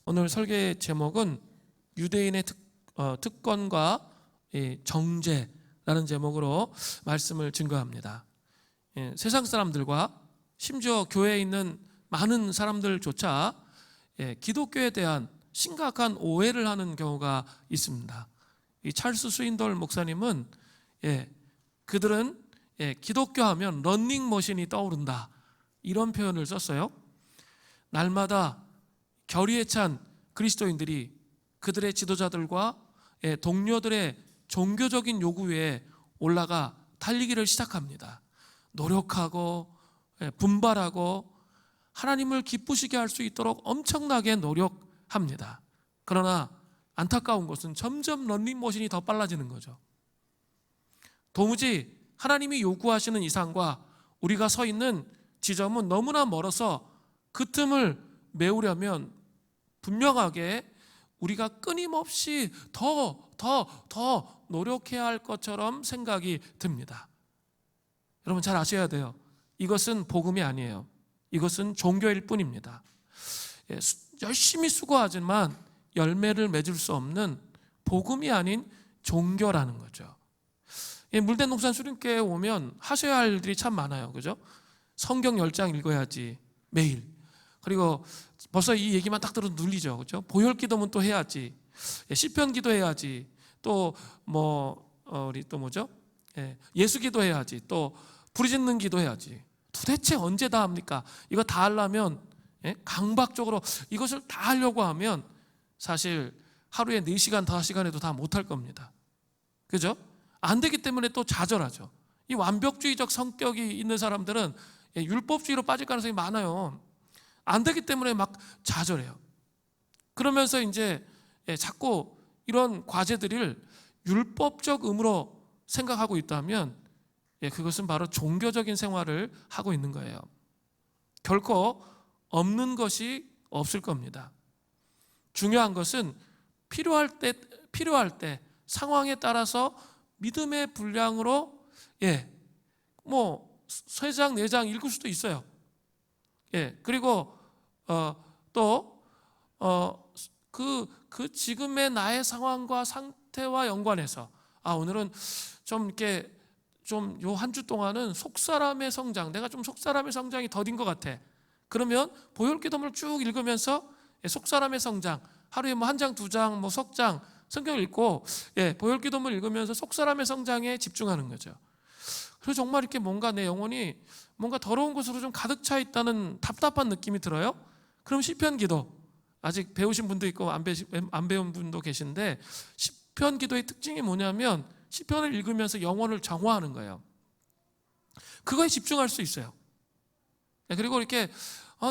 오늘 설계 제목은 유대인의 특권과 정죄라는 제목으로 말씀을 증거합니다. 세상 사람들과 심지어 교회에 있는 많은 사람들조차 기독교에 대한 심각한 오해를 하는 경우가 있습니다. 이 찰스 스윈돌 목사님은 그들은 기독교 하면 런닝머신이 떠오른다, 이런 표현을 썼어요. 날마다 결의에 찬 그리스도인들이 그들의 지도자들과 동료들의 종교적인 요구 위에 올라가 달리기를 시작합니다. 노력하고 분발하고 하나님을 기쁘시게 할 수 있도록 엄청나게 노력합니다. 그러나 안타까운 것은 점점 런닝머신이 더 빨라지는 거죠. 도무지 하나님이 요구하시는 이상과 우리가 서 있는 지점은 너무나 멀어서 그 틈을 메우려면 분명하게 우리가 끊임없이 더 노력해야 할 것처럼 생각이 듭니다. 여러분 잘 아셔야 돼요. 이것은 복음이 아니에요. 이것은 종교일 뿐입니다. 열심히 수고하지만 열매를 맺을 수 없는 복음이 아닌 종교라는 거죠. 물된 동산 수련회에 오면 하셔야 할 일들이 참 많아요. 그죠? 성경 10장 읽어야지 매일. 그리고 벌써 이 얘기만 딱 들어도 눌리죠. 그죠? 보혈 기도면 또 해야지. 시편 기도해야지. 또 우리 또 뭐죠? 예수 기도해야지. 또 부르짖는 기도해야지. 도대체 언제 다 합니까? 이거 다 하려면 강박적으로 이것을 다 하려고 하면 사실 하루에 4시간, 5시간 해도 다 못할 겁니다. 그죠? 안 되기 때문에 또 좌절하죠. 이 완벽주의적 성격이 있는 사람들은 율법주의로 빠질 가능성이 많아요. 안 되기 때문에 막 좌절해요. 그러면서 이제 자꾸 이런 과제들을 율법적 의무로 생각하고 있다면 그것은 바로 종교적인 생활을 하고 있는 거예요. 결코 없는 것이 없을 겁니다. 중요한 것은 필요할 때 상황에 따라서 믿음의 분량으로 3장, 4장 읽을 수도 있어요. 그리고 그 지금의 나의 상황과 상태와 연관해서 오늘은 좀 이렇게 좀 요 한 주 동안은 속사람의 성장, 내가 좀 속사람의 성장이 더딘 것 같아. 그러면 보혈 기도문을 쭉 읽으면서 속사람의 성장, 하루에 한 장, 2장, 석 장 성경 읽고 보혈 기도문 읽으면서 속사람의 성장에 집중하는 거죠. 그래서 정말 이렇게 뭔가 내 영혼이 뭔가 더러운 것으로 좀 가득 차 있다는 답답한 느낌이 들어요. 그럼 시편 기도, 아직 배우신 분도 있고 안 배운 분도 계신데, 시편 기도의 특징이 뭐냐면 시편을 읽으면서 영혼을 정화하는 거예요. 그거에 집중할 수 있어요. 그리고 이렇게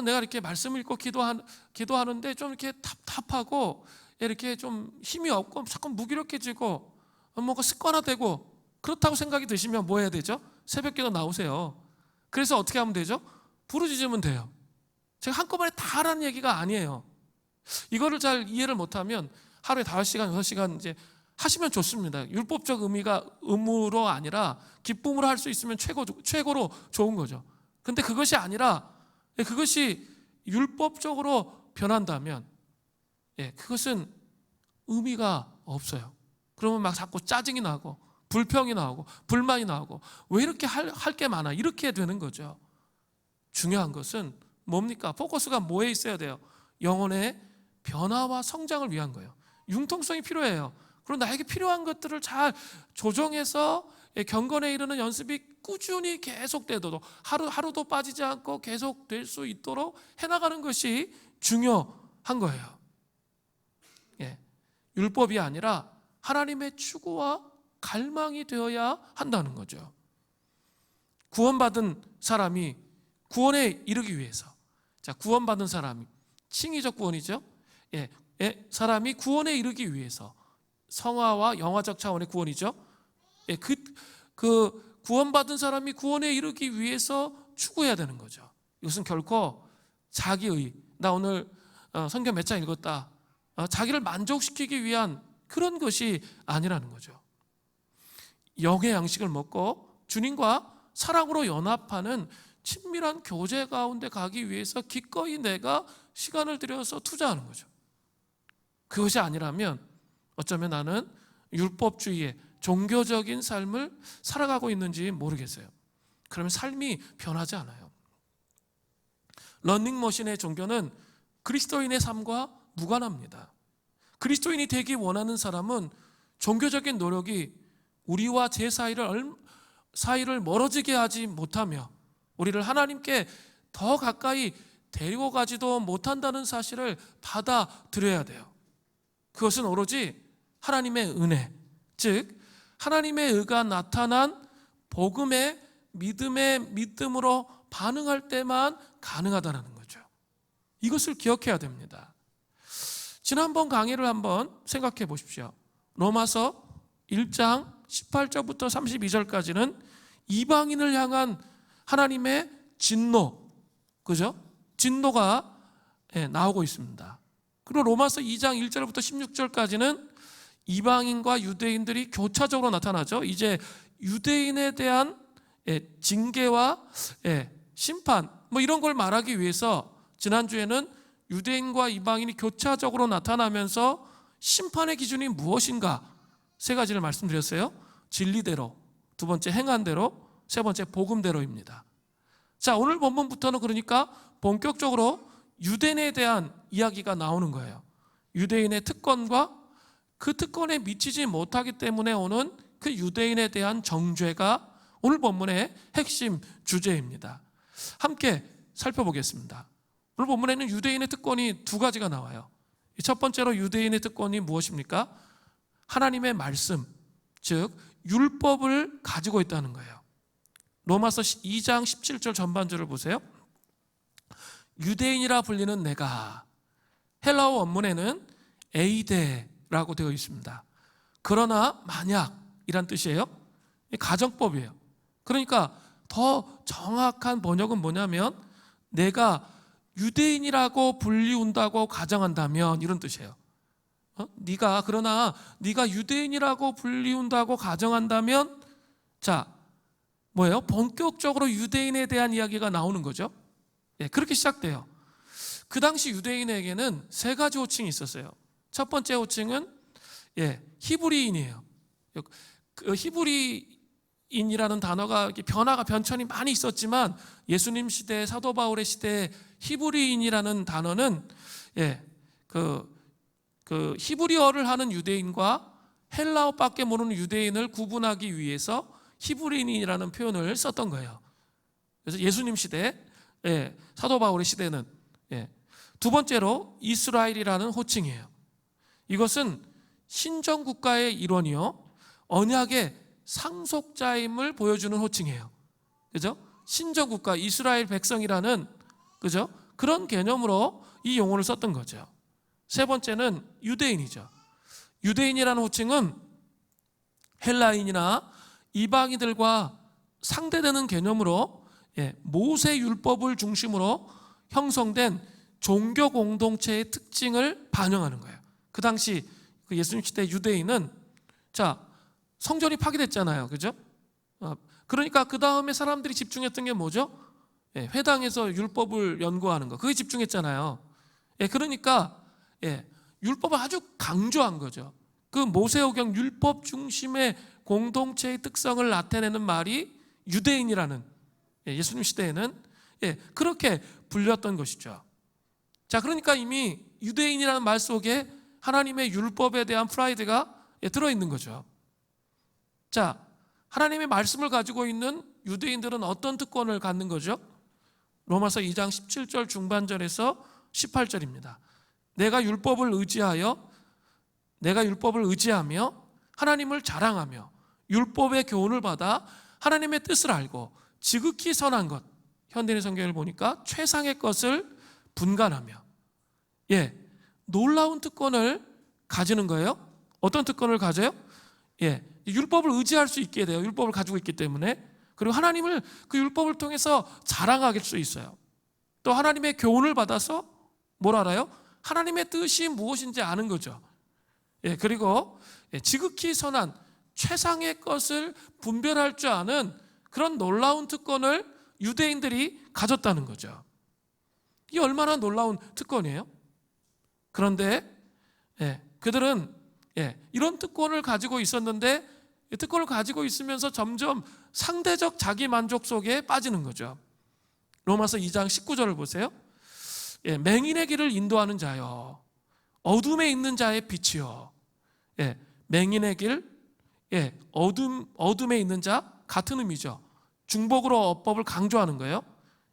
내가 이렇게 말씀을 읽고 기도하는데 좀 이렇게 답답하고 이렇게 좀 힘이 없고 자꾸 무기력해지고 뭔가 습관화되고 그렇다고 생각이 드시면 뭐 해야 되죠? 새벽기도 나오세요. 그래서 어떻게 하면 되죠? 부르짖으면 돼요. 제가 한꺼번에 다 하라는 얘기가 아니에요. 이거를 잘 이해를 못하면 하루에 5시간, 6시간 이제 하시면 좋습니다. 율법적 의무로 아니라 기쁨으로 할 수 있으면 최고로 좋은 거죠. 근데 그것이 아니라 그것이 율법적으로 변한다면 그것은 의미가 없어요. 그러면 막 자꾸 짜증이 나고 불평이 나오고 불만이 나오고 왜 이렇게 할 게 많아, 이렇게 되는 거죠. 중요한 것은 뭡니까? 포커스가 뭐에 있어야 돼요? 영혼의 변화와 성장을 위한 거예요. 융통성이 필요해요. 그리고 나에게 필요한 것들을 잘 조정해서 경건에 이르는 연습이 꾸준히 계속되도록 하루도 빠지지 않고 계속될 수 있도록 해나가는 것이 중요한 거예요. 율법이 아니라 하나님의 추구와 갈망이 되어야 한다는 거죠. 구원받은 사람이 구원에 이르기 위해서, 구원받은 사람이 칭의적 구원이죠. 사람이 구원에 이르기 위해서, 성화와 영화적 차원의 구원이죠. 그 구원받은 사람이 구원에 이르기 위해서 추구해야 되는 거죠. 이것은 결코 자기의, 나 오늘 성경 몇 장 읽었다, 자기를 만족시키기 위한 그런 것이 아니라는 거죠. 영의 양식을 먹고 주님과 사랑으로 연합하는 친밀한 교제 가운데 가기 위해서 기꺼이 내가 시간을 들여서 투자하는 거죠. 그것이 아니라면 어쩌면 나는 율법주의의 종교적인 삶을 살아가고 있는지 모르겠어요. 그러면 삶이 변하지 않아요. 러닝머신의 종교는 그리스도인의 삶과 무관합니다. 그리스도인이 되기 원하는 사람은 종교적인 노력이 우리와 제 사이를 멀어지게 하지 못하며 우리를 하나님께 더 가까이 데리고 가지도 못한다는 사실을 받아들여야 돼요. 그것은 오로지 하나님의 은혜, 즉 하나님의 의가 나타난 복음의 믿음으로 반응할 때만 가능하다는 거죠. 이것을 기억해야 됩니다. 지난번 강의를 한번 생각해 보십시오. 로마서 1장 18절부터 32절까지는 이방인을 향한 하나님의 진노, 그죠? 진노가 나오고 있습니다. 그리고 로마서 2장 1절부터 16절까지는 이방인과 유대인들이 교차적으로 나타나죠. 이제 유대인에 대한 징계와 심판 이런 걸 말하기 위해서 지난주에는 유대인과 이방인이 교차적으로 나타나면서 심판의 기준이 무엇인가 세 가지를 말씀드렸어요. 진리대로, 두 번째 행한대로, 세 번째 복음대로입니다. 자, 오늘 본문부터는 그러니까 본격적으로 유대인에 대한 이야기가 나오는 거예요. 유대인의 특권과 그 특권에 미치지 못하기 때문에 오는 그 유대인에 대한 정죄가 오늘 본문의 핵심 주제입니다. 함께 살펴보겠습니다. 오늘 본문에는 유대인의 특권이 두 가지가 나와요. 첫 번째로 유대인의 특권이 무엇입니까? 하나님의 말씀, 즉 율법을 가지고 있다는 거예요. 로마서 2장 17절 전반절을 보세요. 유대인이라 불리는 내가, 헬라어 원문에는 에이데라고 되어 있습니다. 그러나 만약이란 뜻이에요. 가정법이에요. 그러니까 더 정확한 번역은 뭐냐면 내가 유대인이라고 불리운다고 가정한다면 이런 뜻이에요. 그러나 네가 유대인이라고 불리운다고 가정한다면, 자, 뭐예요? 본격적으로 유대인에 대한 이야기가 나오는 거죠. 그렇게 시작돼요. 그 당시 유대인에게는 세 가지 호칭이 있었어요. 첫 번째 호칭은 히브리인이에요. 그 히브리인이라는 단어가 변천이 많이 있었지만 예수님 시대, 사도 바울의 시대에 히브리인이라는 단어는 그 히브리어를 하는 유대인과 헬라어밖에 모르는 유대인을 구분하기 위해서 히브리인이라는 표현을 썼던 거예요. 그래서 예수님 시대, 사도 바울의 시대는 두 번째로 이스라엘이라는 호칭이에요. 이것은 신정 국가의 일원이요 언약의 상속자임을 보여주는 호칭이에요. 그죠? 신정 국가, 이스라엘 백성이라는, 그죠? 그런 개념으로 이 용어를 썼던 거죠. 세 번째는 유대인이죠. 유대인이라는 호칭은 헬라인이나 이방인들과 상대되는 개념으로 모세 율법을 중심으로 형성된 종교 공동체의 특징을 반영하는 거예요. 그 당시 그 예수님 시대 유대인은, 자, 성전이 파괴됐잖아요. 그죠? 그러니까 그 다음에 사람들이 집중했던 게 뭐죠? 회당에서 율법을 연구하는 거. 그게 집중했잖아요. 그러니까 율법을 아주 강조한 거죠. 그 모세오경 율법 중심의 공동체의 특성을 나타내는 말이 유대인이라는, 예수님 시대에는 그렇게 불렸던 것이죠. 자, 그러니까 이미 유대인이라는 말 속에 하나님의 율법에 대한 프라이드가 들어있는 거죠. 자, 하나님의 말씀을 가지고 있는 유대인들은 어떤 특권을 갖는 거죠? 로마서 2장 17절 중반절에서 18절입니다. 내가 율법을 의지하며 하나님을 자랑하며 율법의 교훈을 받아 하나님의 뜻을 알고 지극히 선한 것, 현대인 성경을 보니까 최상의 것을 분간하며, 놀라운 특권을 가지는 거예요. 어떤 특권을 가져요? 율법을 의지할 수 있게 돼요. 율법을 가지고 있기 때문에. 그리고 하나님을 그 율법을 통해서 자랑할 수 있어요. 또 하나님의 교훈을 받아서 뭘 알아요? 하나님의 뜻이 무엇인지 아는 거죠. 그리고 지극히 선한 최상의 것을 분별할 줄 아는 그런 놀라운 특권을 유대인들이 가졌다는 거죠. 이게 얼마나 놀라운 특권이에요? 그런데 그들은 이런 특권을 가지고 있었는데 이 특권을 가지고 있으면서 점점 상대적 자기 만족 속에 빠지는 거죠. 로마서 2장 19절을 보세요. 맹인의 길을 인도하는 자여, 어둠에 있는 자의 빛이여. 맹인의 길, 어둠에 있는 자, 같은 의미죠. 중복으로 어법을 강조하는 거예요.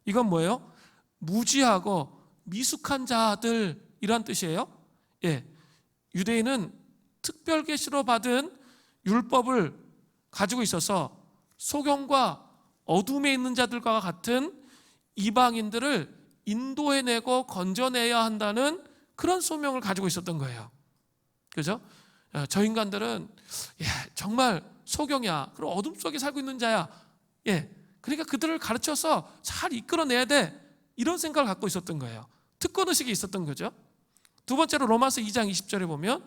이건 뭐예요? 무지하고 미숙한 자들이란 뜻이에요. 유대인은 특별 계시로 받은 율법을 가지고 있어서 소경과 어둠에 있는 자들과 같은 이방인들을 인도해내고 건져내야 한다는 그런 소명을 가지고 있었던 거예요. 그죠? 저 인간들은 정말 소경이야. 그리고 어둠 속에 살고 있는 자야. 그러니까 그들을 가르쳐서 잘 이끌어내야 돼. 이런 생각을 갖고 있었던 거예요. 특권의식이 있었던 거죠. 두 번째로 로마서 2장 20절에 보면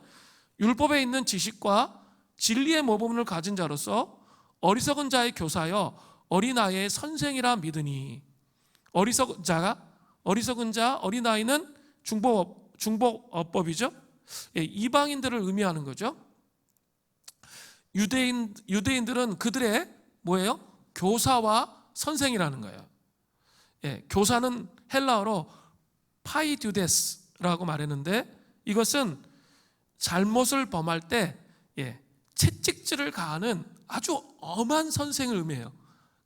율법에 있는 지식과 진리의 모범을 가진 자로서 어리석은 자의 교사여 어린아이의 선생이라 믿으니. 어리석은 자, 어린아이는 중복어법이죠. 이방인들을 의미하는 거죠. 유대인들은 그들의 뭐예요? 교사와 선생이라는 거예요. 교사는 헬라어로 파이듀데스라고 말했는데 이것은 잘못을 범할 때 채찍질을 가하는 아주 엄한 선생을 의미해요.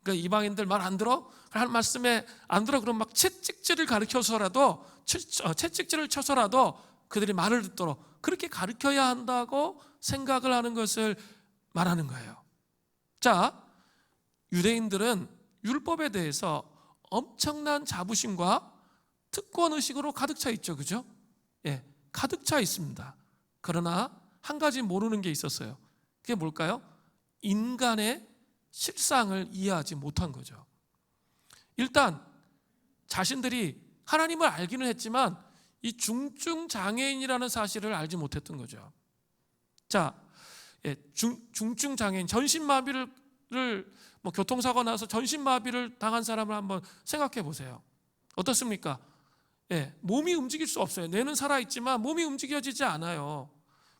그러니까 이방인들 말 안 들어? 할 말씀에 안 들어? 그럼 막 채찍질을 가르쳐서라도 채찍질을 쳐서라도 그들이 말을 듣도록 그렇게 가르쳐야 한다고 생각을 하는 것을 말하는 거예요. 자, 유대인들은 율법에 대해서 엄청난 자부심과 특권의식으로 가득 차 있죠. 그죠? 가득 차 있습니다. 그러나 한 가지 모르는 게 있었어요. 그게 뭘까요? 인간의 실상을 이해하지 못한 거죠. 일단 자신들이 하나님을 알기는 했지만 이 중증 장애인이라는 사실을 알지 못했던 거죠. 자, 중증 장애인, 전신마비를 교통사고 나서 전신마비를 당한 사람을 한번 생각해 보세요. 어떻습니까? 몸이 움직일 수 없어요. 뇌는 살아있지만 몸이 움직여지지 않아요.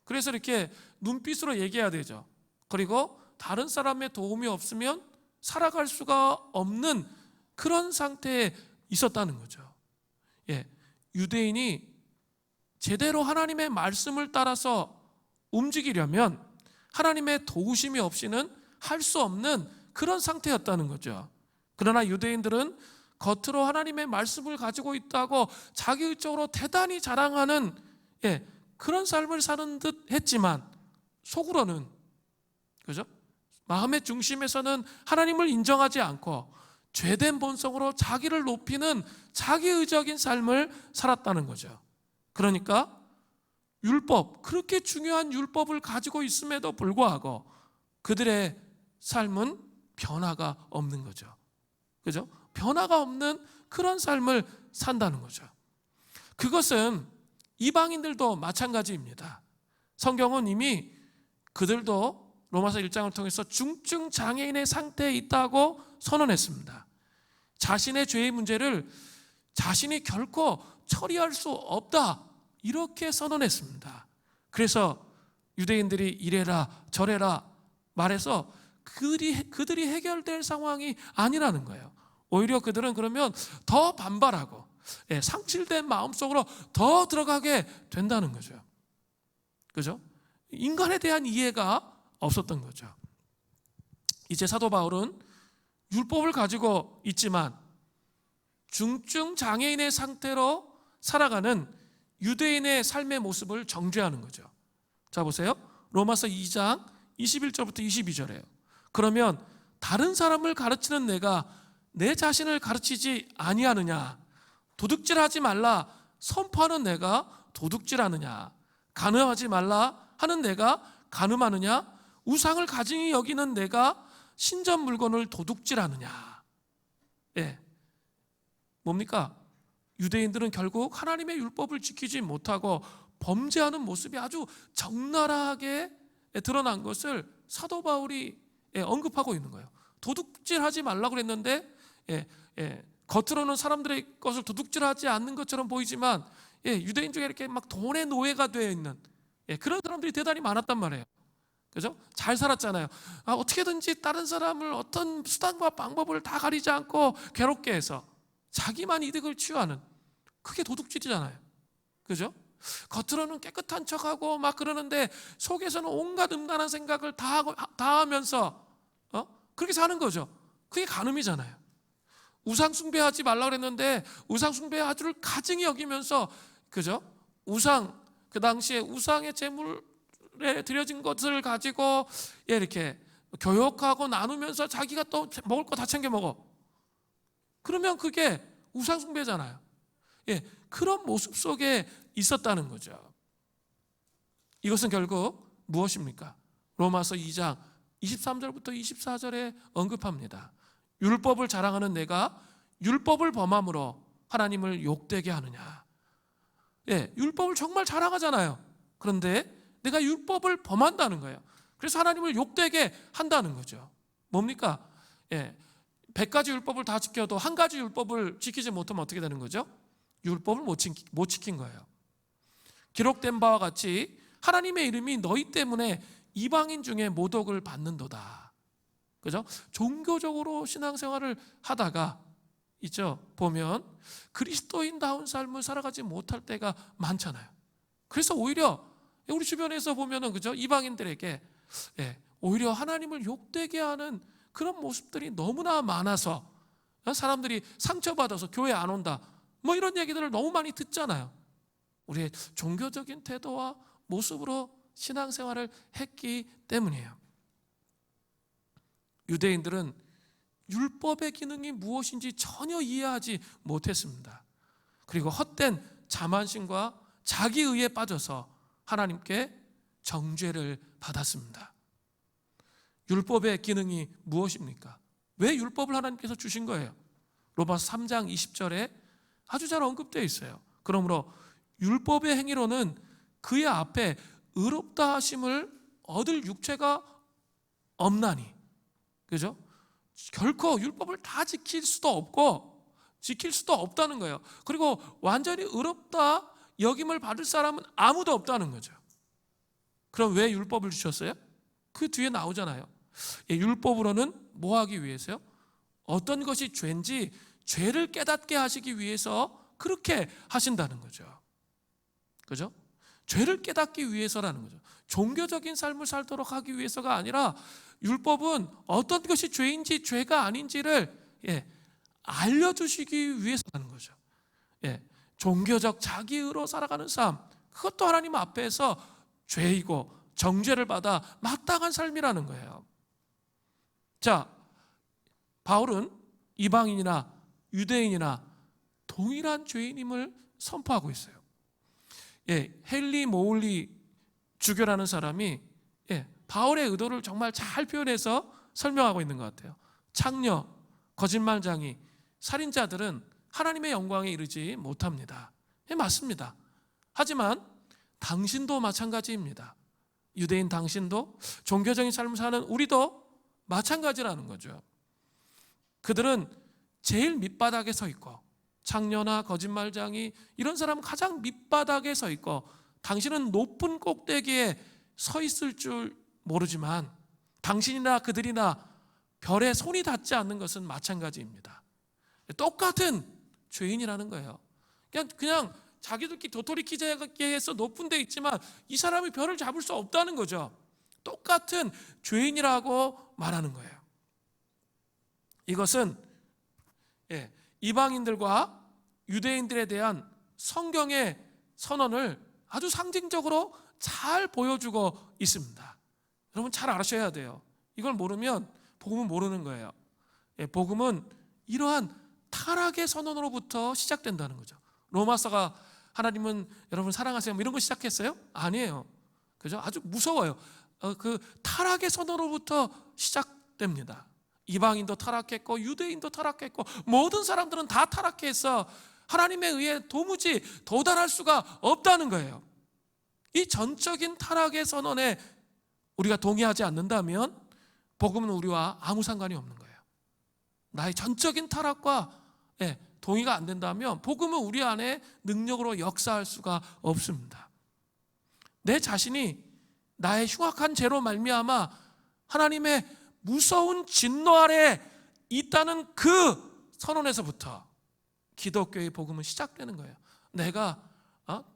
그래서 이렇게 눈빛으로 얘기해야 되죠. 그리고 다른 사람의 도움이 없으면 살아갈 수가 없는 그런 상태에 있었다는 거죠. 유대인이 제대로 하나님의 말씀을 따라서 움직이려면 하나님의 도우심이 없이는 할 수 없는 그런 상태였다는 거죠. 그러나 유대인들은 겉으로 하나님의 말씀을 가지고 있다고 자기의적으로 대단히 자랑하는 그런 삶을 사는 듯 했지만 속으로는, 그죠? 마음의 중심에서는 하나님을 인정하지 않고 죄된 본성으로 자기를 높이는 자기의적인 삶을 살았다는 거죠. 그러니까 율법, 그렇게 중요한 율법을 가지고 있음에도 불구하고 그들의 삶은 변화가 없는 거죠. 그죠? 변화가 없는 그런 삶을 산다는 거죠. 그것은 이방인들도 마찬가지입니다. 성경은 이미 그들도 로마서 1장을 통해서 중증 장애인의 상태에 있다고 선언했습니다. 자신의 죄의 문제를 자신이 결코 처리할 수 없다, 이렇게 선언했습니다. 그래서 유대인들이 이래라 저래라 말해서 그들이 해결될 상황이 아니라는 거예요. 오히려 그들은 그러면 더 반발하고 상실된 마음속으로 더 들어가게 된다는 거죠. 그죠? 인간에 대한 이해가 없었던 거죠. 이제 사도 바울은 율법을 가지고 있지만 중증 장애인의 상태로 살아가는 유대인의 삶의 모습을 정죄하는 거죠. 자, 보세요. 로마서 2장 21절부터 22절이에요. 그러면 다른 사람을 가르치는 내가 내 자신을 가르치지 아니하느냐? 도둑질하지 말라 선포하는 내가 도둑질하느냐? 간음하지 말라 하는 내가 간음하느냐? 우상을 가증히 여기는 내가 신전 물건을 도둑질하느냐? 뭡니까? 유대인들은 결국 하나님의 율법을 지키지 못하고 범죄하는 모습이 아주 적나라하게 드러난 것을 사도 바울이 언급하고 있는 거예요. 도둑질하지 말라고 그랬는데 겉으로는 사람들의 것을 도둑질하지 않는 것처럼 보이지만 유대인 중에 이렇게 막 돈의 노예가 되어 있는 그런 사람들이 대단히 많았단 말이에요. 그죠? 잘 살았잖아요. 어떻게든지 다른 사람을 어떤 수단과 방법을 다 가리지 않고 괴롭게 해서 자기만 이득을 취하는, 그게 도둑질이잖아요. 그죠? 겉으로는 깨끗한 척하고 막 그러는데 속에서는 온갖 음란한 생각을 다 하면서 그렇게 사는 거죠. 그게 간음이잖아요. 우상 숭배하지 말라 그랬는데 우상 숭배하기를 가증히 여기면서, 그죠? 그 당시에 우상의 제물에 드려진 것을 가지고 이렇게 교역하고 나누면서 자기가 또 먹을 거 다 챙겨 먹어. 그러면 그게 우상 숭배잖아요. 그런 모습 속에 있었다는 거죠. 이것은 결국 무엇입니까? 로마서 2장 23절부터 24절에 언급합니다. 율법을 자랑하는 내가 율법을 범함으로 하나님을 욕되게 하느냐. 율법을 정말 자랑하잖아요. 그런데 내가 율법을 범한다는 거예요. 그래서 하나님을 욕되게 한다는 거죠. 뭡니까? 100가지 율법을 다 지켜도 한 가지 율법을 지키지 못하면 어떻게 되는 거죠? 율법을 못 지킨 거예요. 기록된 바와 같이 하나님의 이름이 너희 때문에 이방인 중에 모독을 받는도다. 그죠? 종교적으로 신앙생활을 하다가 있죠. 보면 그리스도인다운 삶을 살아가지 못할 때가 많잖아요. 그래서 오히려 우리 주변에서 보면은, 그죠? 이방인들에게 오히려 하나님을 욕되게 하는 그런 모습들이 너무나 많아서 사람들이 상처받아서 교회 안 온다, 뭐 이런 얘기들을 너무 많이 듣잖아요. 우리의 종교적인 태도와 모습으로 신앙생활을 했기 때문이에요. 유대인들은 율법의 기능이 무엇인지 전혀 이해하지 못했습니다. 그리고 헛된 자만심과 자기의에 빠져서 하나님께 정죄를 받았습니다. 율법의 기능이 무엇입니까? 왜 율법을 하나님께서 주신 거예요? 로마서 3장 20절에 아주 잘 언급되어 있어요. 그러므로 율법의 행위로는 그의 앞에 의롭다 하심을 얻을 육체가 없나니. 그죠? 결코 율법을 다 지킬 수도 없고 지킬 수도 없다는 거예요. 그리고 완전히 의롭다 여김을 받을 사람은 아무도 없다는 거죠. 그럼 왜 율법을 주셨어요? 그 뒤에 나오잖아요. 율법으로는 뭐 하기 위해서요? 어떤 것이 죄인지 죄를 깨닫게 하시기 위해서 그렇게 하신다는 거죠. 그죠? 죄를 깨닫기 위해서라는 거죠. 종교적인 삶을 살도록 하기 위해서가 아니라 율법은 어떤 것이 죄인지 죄가 아닌지를 알려주시기 위해서라는 거죠. 종교적 자기의로 살아가는 삶, 그것도 하나님 앞에서 죄이고 정죄를 받아 마땅한 삶이라는 거예요. 자, 바울은 이방인이나 유대인이나 동일한 죄인임을 선포하고 있어요. 헨리 모울리 주교라는 사람이 바울의 의도를 정말 잘 표현해서 설명하고 있는 것 같아요. 창녀, 거짓말장이, 살인자들은 하나님의 영광에 이르지 못합니다. 맞습니다. 하지만 당신도 마찬가지입니다. 유대인 당신도, 종교적인 삶을 사는 우리도 마찬가지라는 거죠. 그들은 제일 밑바닥에 서 있고, 창녀나 거짓말장이 이런 사람은 가장 밑바닥에 서 있고, 당신은 높은 꼭대기에 서 있을 줄 모르지만 당신이나 그들이나 별에 손이 닿지 않는 것은 마찬가지입니다. 똑같은 죄인이라는 거예요. 그냥 자기들끼리 도토리 키재기에서 높은 데 있지만 이 사람이 별을 잡을 수 없다는 거죠. 똑같은 죄인이라고 말하는 거예요. 이것은 이방인들과 유대인들에 대한 성경의 선언을 아주 상징적으로 잘 보여주고 있습니다. 여러분 잘 아셔야 돼요. 이걸 모르면 복음은 모르는 거예요. 복음은 이러한 타락의 선언으로부터 시작된다는 거죠. 로마서가 하나님은 여러분 사랑하세요 뭐 이런 거 시작했어요? 아니에요. 그죠? 아주 무서워요. 그 타락의 선언으로부터 시작됩니다. 이방인도 타락했고 유대인도 타락했고 모든 사람들은 다 타락해서 하나님에 의해 도무지 도달할 수가 없다는 거예요. 이 전적인 타락의 선언에 우리가 동의하지 않는다면 복음은 우리와 아무 상관이 없는 거예요. 나의 전적인 타락과 동의가 안 된다면 복음은 우리 안에 능력으로 역사할 수가 없습니다. 내 자신이 나의 흉악한 죄로 말미암아 하나님의 무서운 진노 아래 있다는 그 선언에서부터 기독교의 복음은 시작되는 거예요. 내가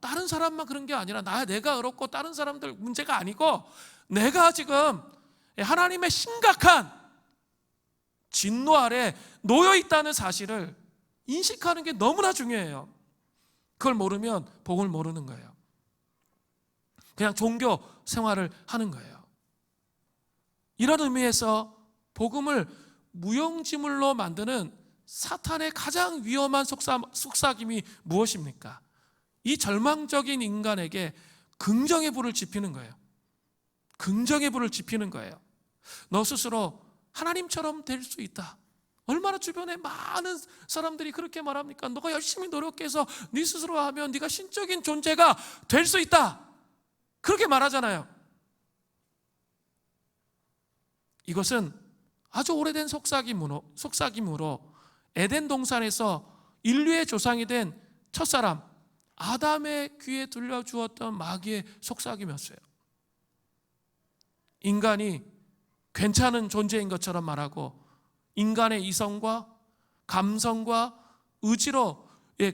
다른 사람만 그런 게 아니라 내가 어렵고 다른 사람들 문제가 아니고 내가 지금 하나님의 심각한 진노 아래 놓여 있다는 사실을 인식하는 게 너무나 중요해요. 그걸 모르면 복음을 모르는 거예요. 그냥 종교 생활을 하는 거예요. 이런 의미에서 복음을 무용지물로 만드는 사탄의 가장 위험한 속삭임이 무엇입니까? 이 절망적인 인간에게 긍정의 불을 지피는 거예요. 긍정의 불을 지피는 거예요. 너 스스로 하나님처럼 될 수 있다. 얼마나 주변에 많은 사람들이 그렇게 말합니까? 너가 열심히 노력해서 네 스스로 하면 네가 신적인 존재가 될 수 있다. 그렇게 말하잖아요. 이것은 아주 오래된 속삭임으로 에덴 동산에서 인류의 조상이 된 첫사람 아담의 귀에 들려주었던 마귀의 속삭임이었어요. 인간이 괜찮은 존재인 것처럼 말하고 인간의 이성과 감성과 의지로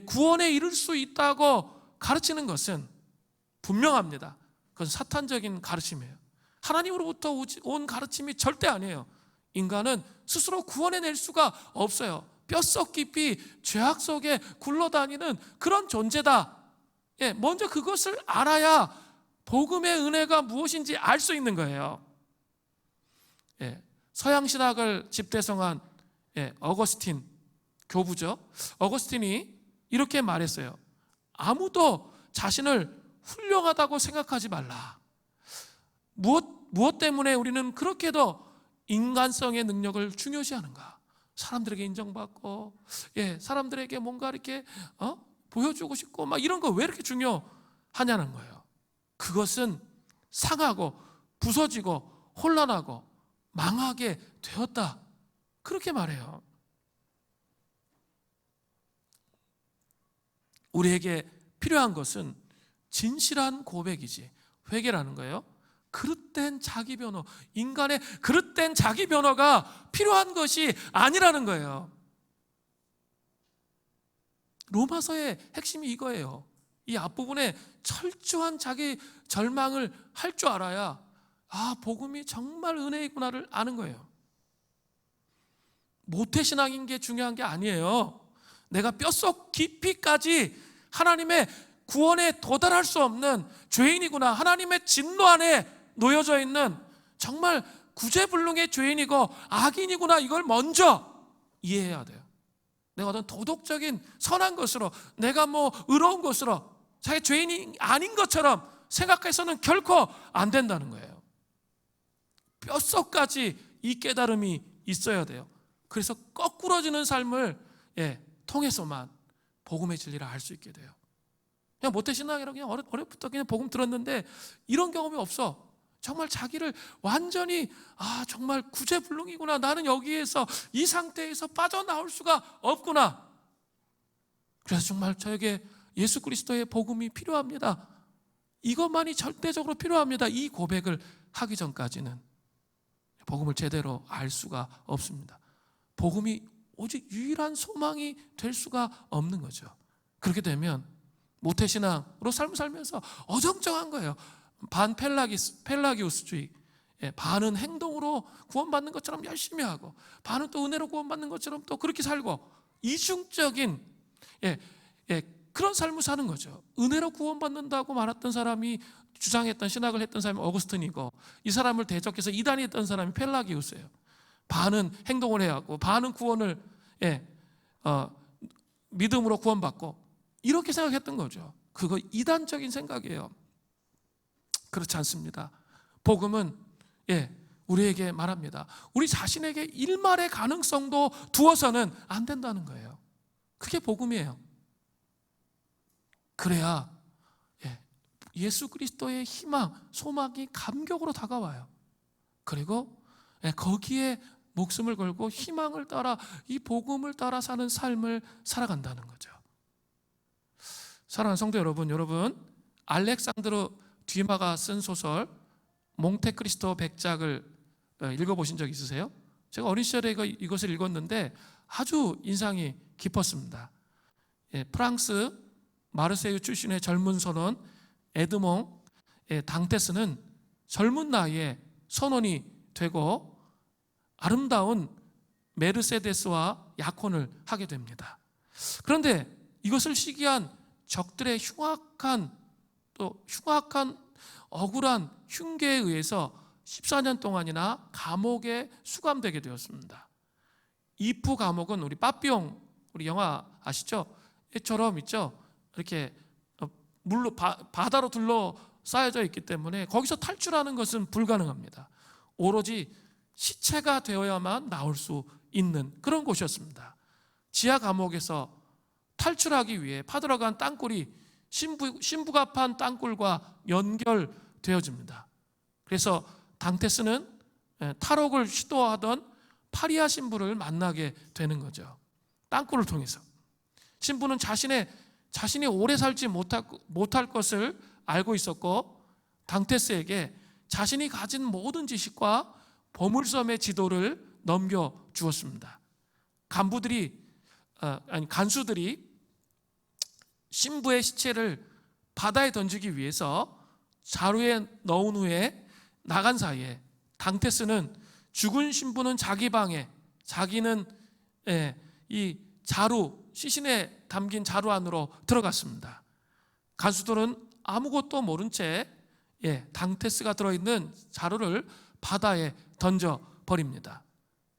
구원에 이를 수 있다고 가르치는 것은 분명합니다. 그건 사탄적인 가르침이에요. 하나님으로부터 온 가르침이 절대 아니에요. 인간은 스스로 구원해낼 수가 없어요. 뼛속 깊이 죄악 속에 굴러다니는 그런 존재다. 먼저 그것을 알아야 복음의 은혜가 무엇인지 알 수 있는 거예요. 서양신학을 집대성한 어거스틴 교부죠. 어거스틴이 이렇게 말했어요. 아무도 자신을 훌륭하다고 생각하지 말라. 무엇 때문에 우리는 그렇게도 인간성의 능력을 중요시하는가? 사람들에게 인정받고, 사람들에게 뭔가 이렇게 보여주고 싶고, 막 이런 거 왜 이렇게 중요하냐는 거예요. 그것은 상하고 부서지고 혼란하고 망하게 되었다. 그렇게 말해요. 우리에게 필요한 것은 진실한 고백이지 회개라는 거예요. 그릇된 자기 변호, 인간의 그릇된 자기 변호가 필요한 것이 아니라는 거예요. 로마서의 핵심이 이거예요. 이 앞부분에 철저한 자기 절망을 할 줄 알아야 복음이 정말 은혜이구나를 아는 거예요. 모태신앙인 게 중요한 게 아니에요. 내가 뼛속 깊이까지 하나님의 구원에 도달할 수 없는 죄인이구나, 하나님의 진노 안에 놓여져 있는 정말 구제불능의 죄인이고 악인이구나, 이걸 먼저 이해해야 돼요. 내가 어떤 도덕적인 선한 것으로, 내가 의로운 것으로 자기 죄인이 아닌 것처럼 생각해서는 결코 안 된다는 거예요. 뼛속까지 이 깨달음이 있어야 돼요. 그래서 거꾸러지는 삶을 통해서만 복음의 진리를 알 수 있게 돼요. 그냥 모태신앙이라고 그냥 어렵부터 그냥 복음 들었는데 이런 경험이 없어. 정말 자기를 완전히 정말 구제불능이구나, 나는 여기에서 이 상태에서 빠져나올 수가 없구나. 그래서 정말 저에게 예수 그리스도의 복음이 필요합니다. 이것만이 절대적으로 필요합니다. 이 고백을 하기 전까지는 복음을 제대로 알 수가 없습니다. 복음이 오직 유일한 소망이 될 수가 없는 거죠. 그렇게 되면 모태신앙으로 삶을 살면서 어정쩡한 거예요. 반 펠라기우스주의, 반은 행동으로 구원받는 것처럼 열심히 하고, 반은 또 은혜로 구원받는 것처럼 또 그렇게 살고, 이중적인 그런 삶을 사는 거죠. 은혜로 구원받는다고 말했던 사람이, 주장했던 신학을 했던 사람이 어거스틴이고, 이 사람을 대적해서 이단했던 사람이 펠라기우스예요. 반은 행동을 해야 하고, 반은 구원을 믿음으로 구원받고, 이렇게 생각했던 거죠. 그거 이단적인 생각이에요. 그렇지 않습니다. 복음은 우리에게 말합니다. 우리 자신에게 일말의 가능성도 두어서는 안 된다는 거예요. 그게 복음이에요. 그래야 예수 그리스도의 희망, 소망이 감격으로 다가와요. 그리고 거기에 목숨을 걸고 희망을 따라, 이 복음을 따라 사는 삶을 살아간다는 거죠. 사랑하는 성도 여러분, 알렉산드로 뒤마가 쓴 소설 몽테크리스토 백작을 읽어보신 적 있으세요? 제가 어린 시절에 이것을 읽었는데 아주 인상이 깊었습니다. 프랑스 마르세유 출신의 젊은 선원 에드몽 당테스는 젊은 나이에 선원이 되고 아름다운 메르세데스와 약혼을 하게 됩니다. 그런데 이것을 시기한 적들의 흉악한 억울한 흉계에 의해서 14년 동안이나 감옥에 수감되게 되었습니다. 이프 감옥은 우리 빠삐용 우리 영화 아시죠? 처럼 있죠. 이렇게 물로 바다로 둘러싸여져 있기 때문에 거기서 탈출하는 것은 불가능합니다. 오로지 시체가 되어야만 나올 수 있는 그런 곳이었습니다. 지하 감옥에서 탈출하기 위해 파들어간 땅굴이 신부가 판 땅굴과 연결되어집니다. 그래서 당테스는 탈옥을 시도하던 파리아 신부를 만나게 되는 거죠. 땅굴을 통해서 신부는 자신이 오래 살지 못할 것을 알고 있었고 당테스에게 자신이 가진 모든 지식과 보물섬의 지도를 넘겨주었습니다. 간수들이 신부의 시체를 바다에 던지기 위해서 자루에 넣은 후에 나간 사이에 당테스는 죽은 신부는 자기 방에, 자기는 이 시신에 담긴 자루 안으로 들어갔습니다. 간수들은 아무것도 모른 채 당테스가 들어있는 자루를 바다에 던져버립니다.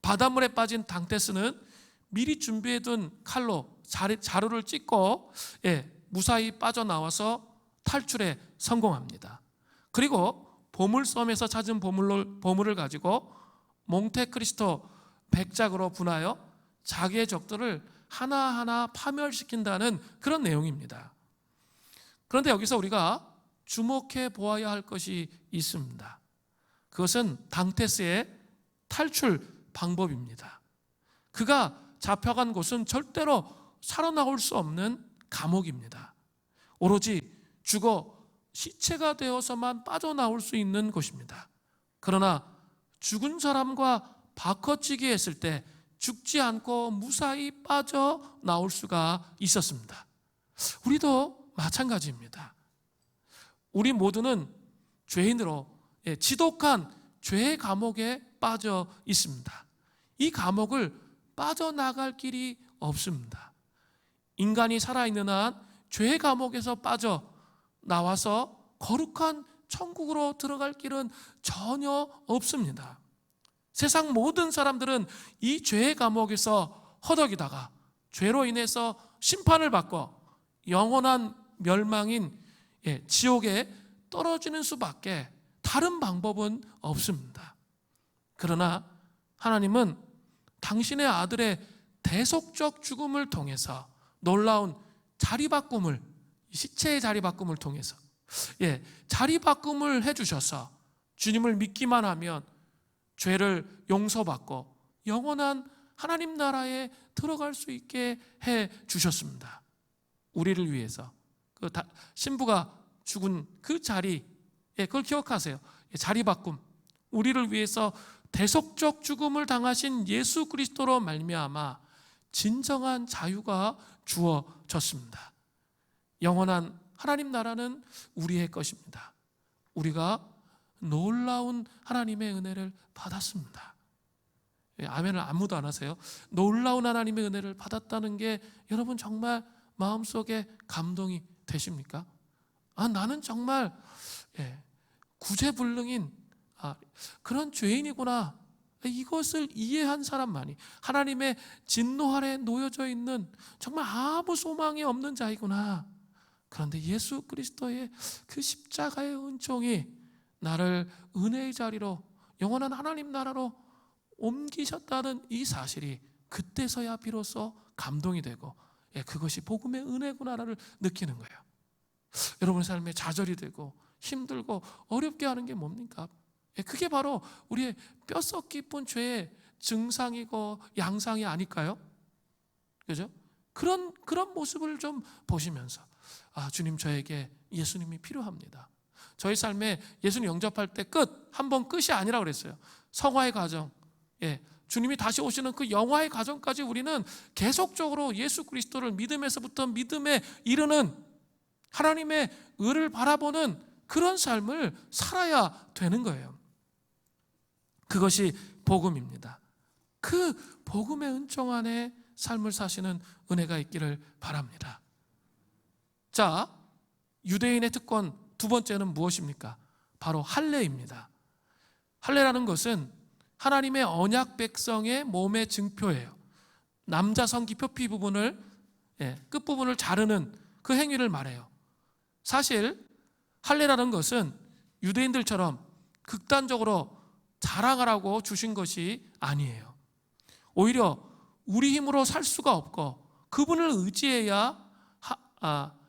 바닷물에 빠진 당테스는 미리 준비해둔 칼로 자루를 찢고 무사히 빠져나와서 탈출에 성공합니다. 그리고 보물섬에서 찾은 보물을 가지고 몽테크리스토 백작으로 분하여 자기의 적들을 하나하나 파멸시킨다는 그런 내용입니다. 그런데 여기서 우리가 주목해 보아야 할 것이 있습니다. 그것은 당테스의 탈출 방법입니다. 그가 잡혀간 곳은 절대로 살아나올 수 없는 감옥입니다. 오로지 죽어 시체가 되어서만 빠져나올 수 있는 곳입니다. 그러나 죽은 사람과 바꿔치기 했을 때 죽지 않고 무사히 빠져나올 수가 있었습니다. 우리도 마찬가지입니다. 우리 모두는 죄인으로 지독한 죄의 감옥에 빠져 있습니다. 이 감옥을 빠져나갈 길이 없습니다. 인간이 살아있는 한 죄의 감옥에서 빠져나와서 거룩한 천국으로 들어갈 길은 전혀 없습니다. 세상 모든 사람들은 이 죄의 감옥에서 허덕이다가 죄로 인해서 심판을 받고 영원한 멸망인 지옥에 떨어지는 수밖에 다른 방법은 없습니다. 그러나 하나님은 당신의 아들의 대속적 죽음을 통해서 놀라운 자리바꿈을, 시체의 자리바꿈을 통해서 자리바꿈을 해주셔서 주님을 믿기만 하면 죄를 용서받고 영원한 하나님 나라에 들어갈 수 있게 해 주셨습니다. 우리를 위해서 신부가 죽은 그 자리, 그걸 기억하세요. 자리바꿈, 우리를 위해서 대속적 죽음을 당하신 예수 그리스도로 말미암아 진정한 자유가 주어졌습니다. 영원한 하나님 나라는 우리의 것입니다. 우리가 놀라운 하나님의 은혜를 받았습니다. 아멘을 아무도 안 하세요? 놀라운 하나님의 은혜를 받았다는 게 여러분 정말 마음속에 감동이 되십니까? 나는 정말 구제불능인 그런 죄인이구나. 이것을 이해한 사람만이 하나님의 진노 아래 놓여져 있는 정말 아무 소망이 없는 자이구나. 그런데 예수 그리스도의 그 십자가의 은총이 나를 은혜의 자리로 영원한 하나님 나라로 옮기셨다는 이 사실이 그때서야 비로소 감동이 되고 그것이 복음의 은혜구나를 느끼는 거예요. 여러분의 삶에 좌절이 되고 힘들고 어렵게 하는 게 뭡니까? 그게 바로 우리의 뼛속 깊은 죄의 증상이고 양상이 아닐까요? 그죠? 그런 모습을 좀 보시면서 주님, 저에게 예수님이 필요합니다. 저희 삶에 예수님 영접할 때 끝, 한 번 끝이 아니라 그랬어요. 성화의 과정, 주님이 다시 오시는 그 영화의 과정까지 우리는 계속적으로 예수 그리스도를 믿음에서부터 믿음에 이르는 하나님의 의를 바라보는 그런 삶을 살아야 되는 거예요. 그것이 복음입니다. 그 복음의 은총 안에 삶을 사시는 은혜가 있기를 바랍니다. 자, 유대인의 특권 두 번째는 무엇입니까? 바로 할례입니다. 할례라는 것은 하나님의 언약 백성의 몸의 증표예요. 남자 성기 표피 부분을, 끝부분을 자르는 그 행위를 말해요. 사실 할례라는 것은 유대인들처럼 극단적으로 자랑하라고 주신 것이 아니에요. 오히려 우리 힘으로 살 수가 없고 그분을 의지해야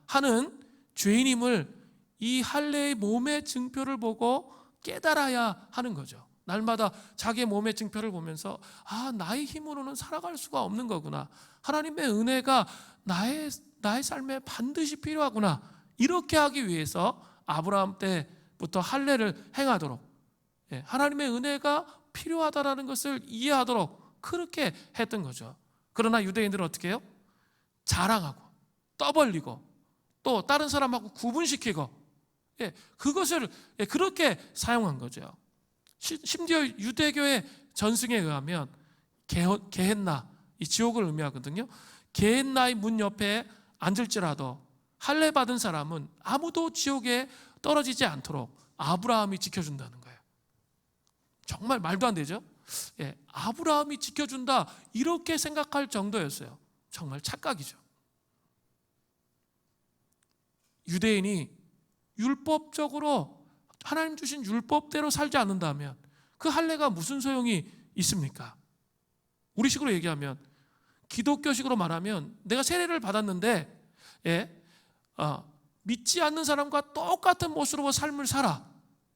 하는 죄인임을 이 할례의 몸의 증표를 보고 깨달아야 하는 거죠. 날마다 자기의 몸의 증표를 보면서 나의 힘으로는 살아갈 수가 없는 거구나. 하나님의 은혜가 나의 삶에 반드시 필요하구나. 이렇게 하기 위해서 아브라함 때부터 할례를 행하도록, 하나님의 은혜가 필요하다는 것을 이해하도록 그렇게 했던 거죠. 그러나 유대인들은 어떻게 해요? 자랑하고 떠벌리고 또 다른 사람하고 구분시키고 그것을 그렇게 사용한 거죠. 심지어 유대교의 전승에 의하면 게헨나, 이 지옥을 의미하거든요. 게헨나의 문 옆에 앉을지라도 할례 받은 사람은 아무도 지옥에 떨어지지 않도록 아브라함이 지켜준다는 거예요. 정말 말도 안 되죠? 아브라함이 지켜준다 이렇게 생각할 정도였어요. 정말 착각이죠. 유대인이 율법적으로 하나님 주신 율법대로 살지 않는다면 그 할례가 무슨 소용이 있습니까? 우리식으로 얘기하면, 기독교식으로 말하면 내가 세례를 받았는데 믿지 않는 사람과 똑같은 모습으로 삶을 살아.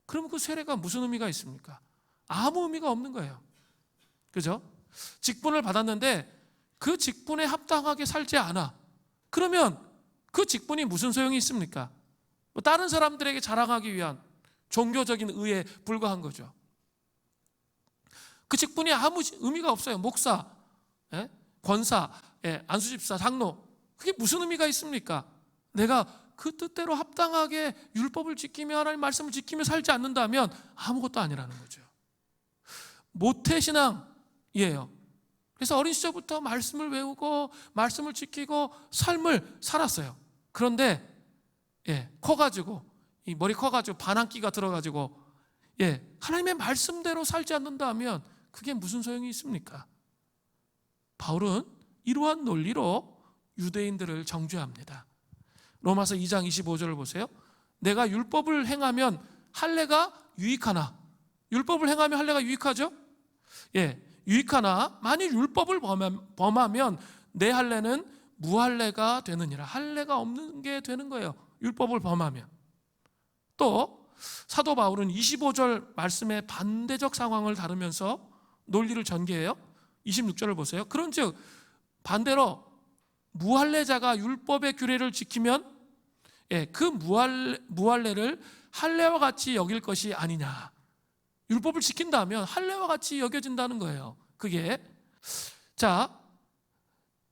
그럼 그 세례가 무슨 의미가 있습니까? 아무 의미가 없는 거예요. 그죠? 직분을 받았는데 그 직분에 합당하게 살지 않아. 그러면 그 직분이 무슨 소용이 있습니까? 다른 사람들에게 자랑하기 위한 종교적인 의에 불과한 거죠. 그 직분이 아무 의미가 없어요. 목사, 권사, 안수집사, 장로, 그게 무슨 의미가 있습니까? 내가 그 뜻대로 합당하게 율법을 지키며 하나님 말씀을 지키며 살지 않는다면 아무것도 아니라는 거죠. 모태신앙이에요. 그래서 어린 시절부터 말씀을 외우고 말씀을 지키고 삶을 살았어요. 그런데 커가지고, 이 머리 커가지고 반항기가 들어가지고 하나님의 말씀대로 살지 않는다면 그게 무슨 소용이 있습니까? 바울은 이러한 논리로 유대인들을 정죄합니다. 로마서 2장 25절을 보세요. 내가 율법을 행하면 할례가 유익하나? 율법을 행하면 할례가 유익하죠? 유익하나 만일 율법을 범하면 내 할례는 무할례가 되느니라. 할례가 없는 게 되는 거예요. 율법을 범하면. 또 사도 바울은 25절 말씀의 반대적 상황을 다루면서 논리를 전개해요. 26절을 보세요. 그런즉 반대로 무할례자가 율법의 규례를 지키면 그 무할례를 할례와 같이 여길 것이 아니냐. 율법을 지킨다면 할례와 같이 여겨진다는 거예요. 그게. 자,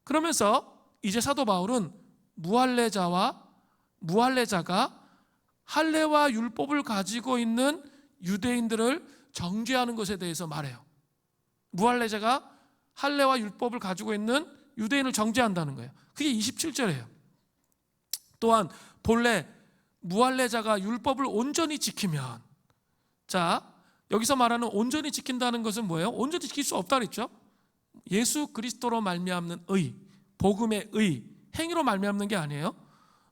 그러면서 이제 사도 바울은 무할례자가 할례와 율법을 가지고 있는 유대인들을 정죄하는 것에 대해서 말해요. 무할례자가 할례와 율법을 가지고 있는 유대인을 정죄한다는 거예요. 그게 27절이에요. 또한 본래 무할례자가 율법을 온전히 지키면, 자, 여기서 말하는 온전히 지킨다는 것은 뭐예요? 온전히 지킬 수 없다 그랬죠? 예수 그리스도로 말미암는 의, 복음의 의, 행위로 말미암는 게 아니에요.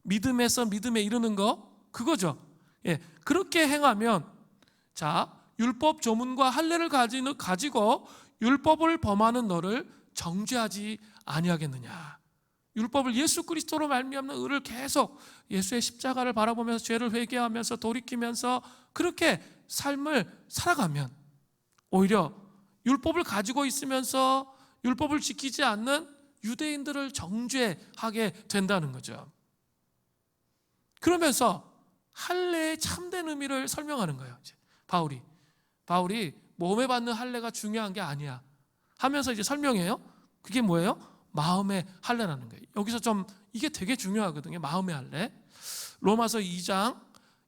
믿음에서 믿음에 이르는 거, 그거죠. 그렇게 행하면, 자, 율법 조문과 할례를 가지고 율법을 범하는 너를 정죄하지 아니하겠느냐. 율법을 예수 그리스도로 말미암는 의를 계속 예수의 십자가를 바라보면서 죄를 회개하면서 돌이키면서 그렇게 삶을 살아가면 오히려 율법을 가지고 있으면서 율법을 지키지 않는 유대인들을 정죄하게 된다는 거죠. 그러면서 할례의 참된 의미를 설명하는 거예요. 이제 바울이 몸에 받는 할례가 중요한 게 아니야 하면서 이제 설명해요. 그게 뭐예요? 마음의 할례라는 거예요. 여기서 좀 이게 되게 중요하거든요. 마음의 할례. 로마서 2장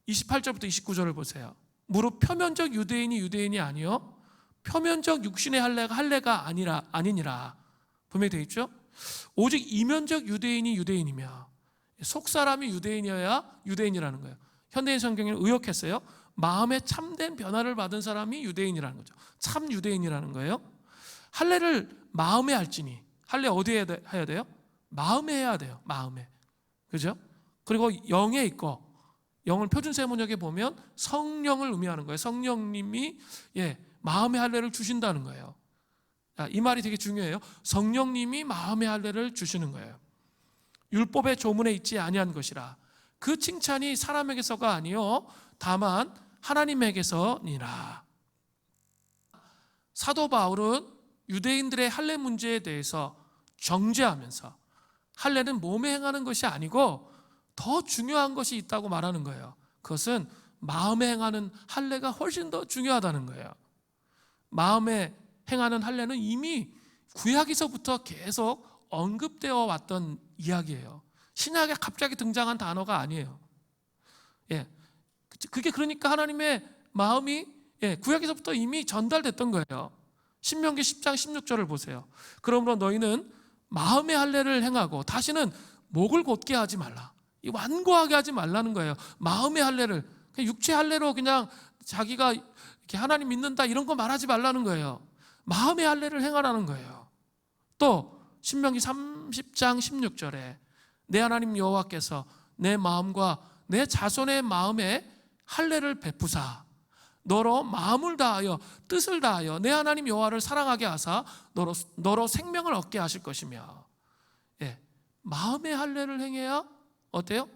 28절부터 29절을 보세요. 무릇 표면적 유대인이 아니요 표면적 육신의 할례가 아니니라 분명히 되어 있죠. 오직 이면적 유대인이며 속 사람이 유대인이어야 유대인이라는 거예요. 현대인 성경에는 의역했어요. 마음에 참된 변화를 받은 사람이 유대인이라는 거죠. 참 유대인이라는 거예요. 할례를 마음에 할지니, 할례 어디에 해야 돼요? 마음에 해야 돼요. 마음에. 그죠? 그리고 영에 있고, 영을 표준 세문역에 보면 성령을 의미하는 거예요. 성령님이 마음의 할례를 주신다는 거예요. 이 말이 되게 중요해요. 성령님이 마음의 할례를 주시는 거예요. 율법의 조문에 있지 아니한 것이라. 그 칭찬이 사람에게서가 아니요 다만 하나님에게서니라. 사도 바울은 유대인들의 할례 문제에 대해서 정죄하면서 할례는 몸에 행하는 것이 아니고 더 중요한 것이 있다고 말하는 거예요. 그것은 마음에 행하는 할례가 훨씬 더 중요하다는 거예요. 마음에 행하는 할례는 이미 구약에서부터 계속 언급되어 왔던 이야기예요. 신약에 갑자기 등장한 단어가 아니에요. 그게 그러니까 하나님의 마음이 구약에서부터 이미 전달됐던 거예요. 신명기 10장 16절을 보세요. 그러므로 너희는 마음의 할례를 행하고 다시는 목을 곧게 하지 말라. 완고하게 하지 말라는 거예요. 마음의 할례를 육체 할례로 그냥 자기가 이렇게 하나님 믿는다 이런 거 말하지 말라는 거예요. 마음의 할례를 행하라는 거예요. 또 신명기 30장 16절에 내 하나님 여호와께서 내 마음과 내 자손의 마음에 할례를 베푸사 너로 마음을 다하여 뜻을 다하여 내 하나님 여호와를 사랑하게 하사 너로 생명을 얻게 하실 것이며. 마음의 할례를 행해야 어때요?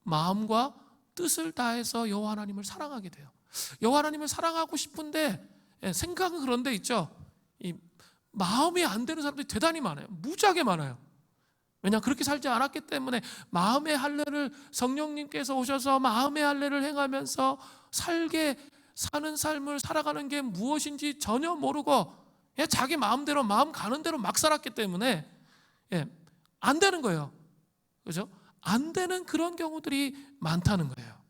마음과 뜻을 다해서 여호와 하나님을 사랑하게 돼요. 여호와 하나님을 사랑하고 싶은데 생각은 그런 데 있죠. 이 마음이 안 되는 사람들이 대단히 많아요. 무지하게 많아요. 왜냐 그렇게 살지 않았기 때문에 마음의 할례를 성령님께서 오셔서 마음의 할례를 행하면서 사는 삶을 살아가는 게 무엇인지 전혀 모르고 자기 마음대로 마음 가는 대로 막 살았기 때문에 안 되는 거예요. 그죠? 안 되는 그런 경우들이 많다는 거예요.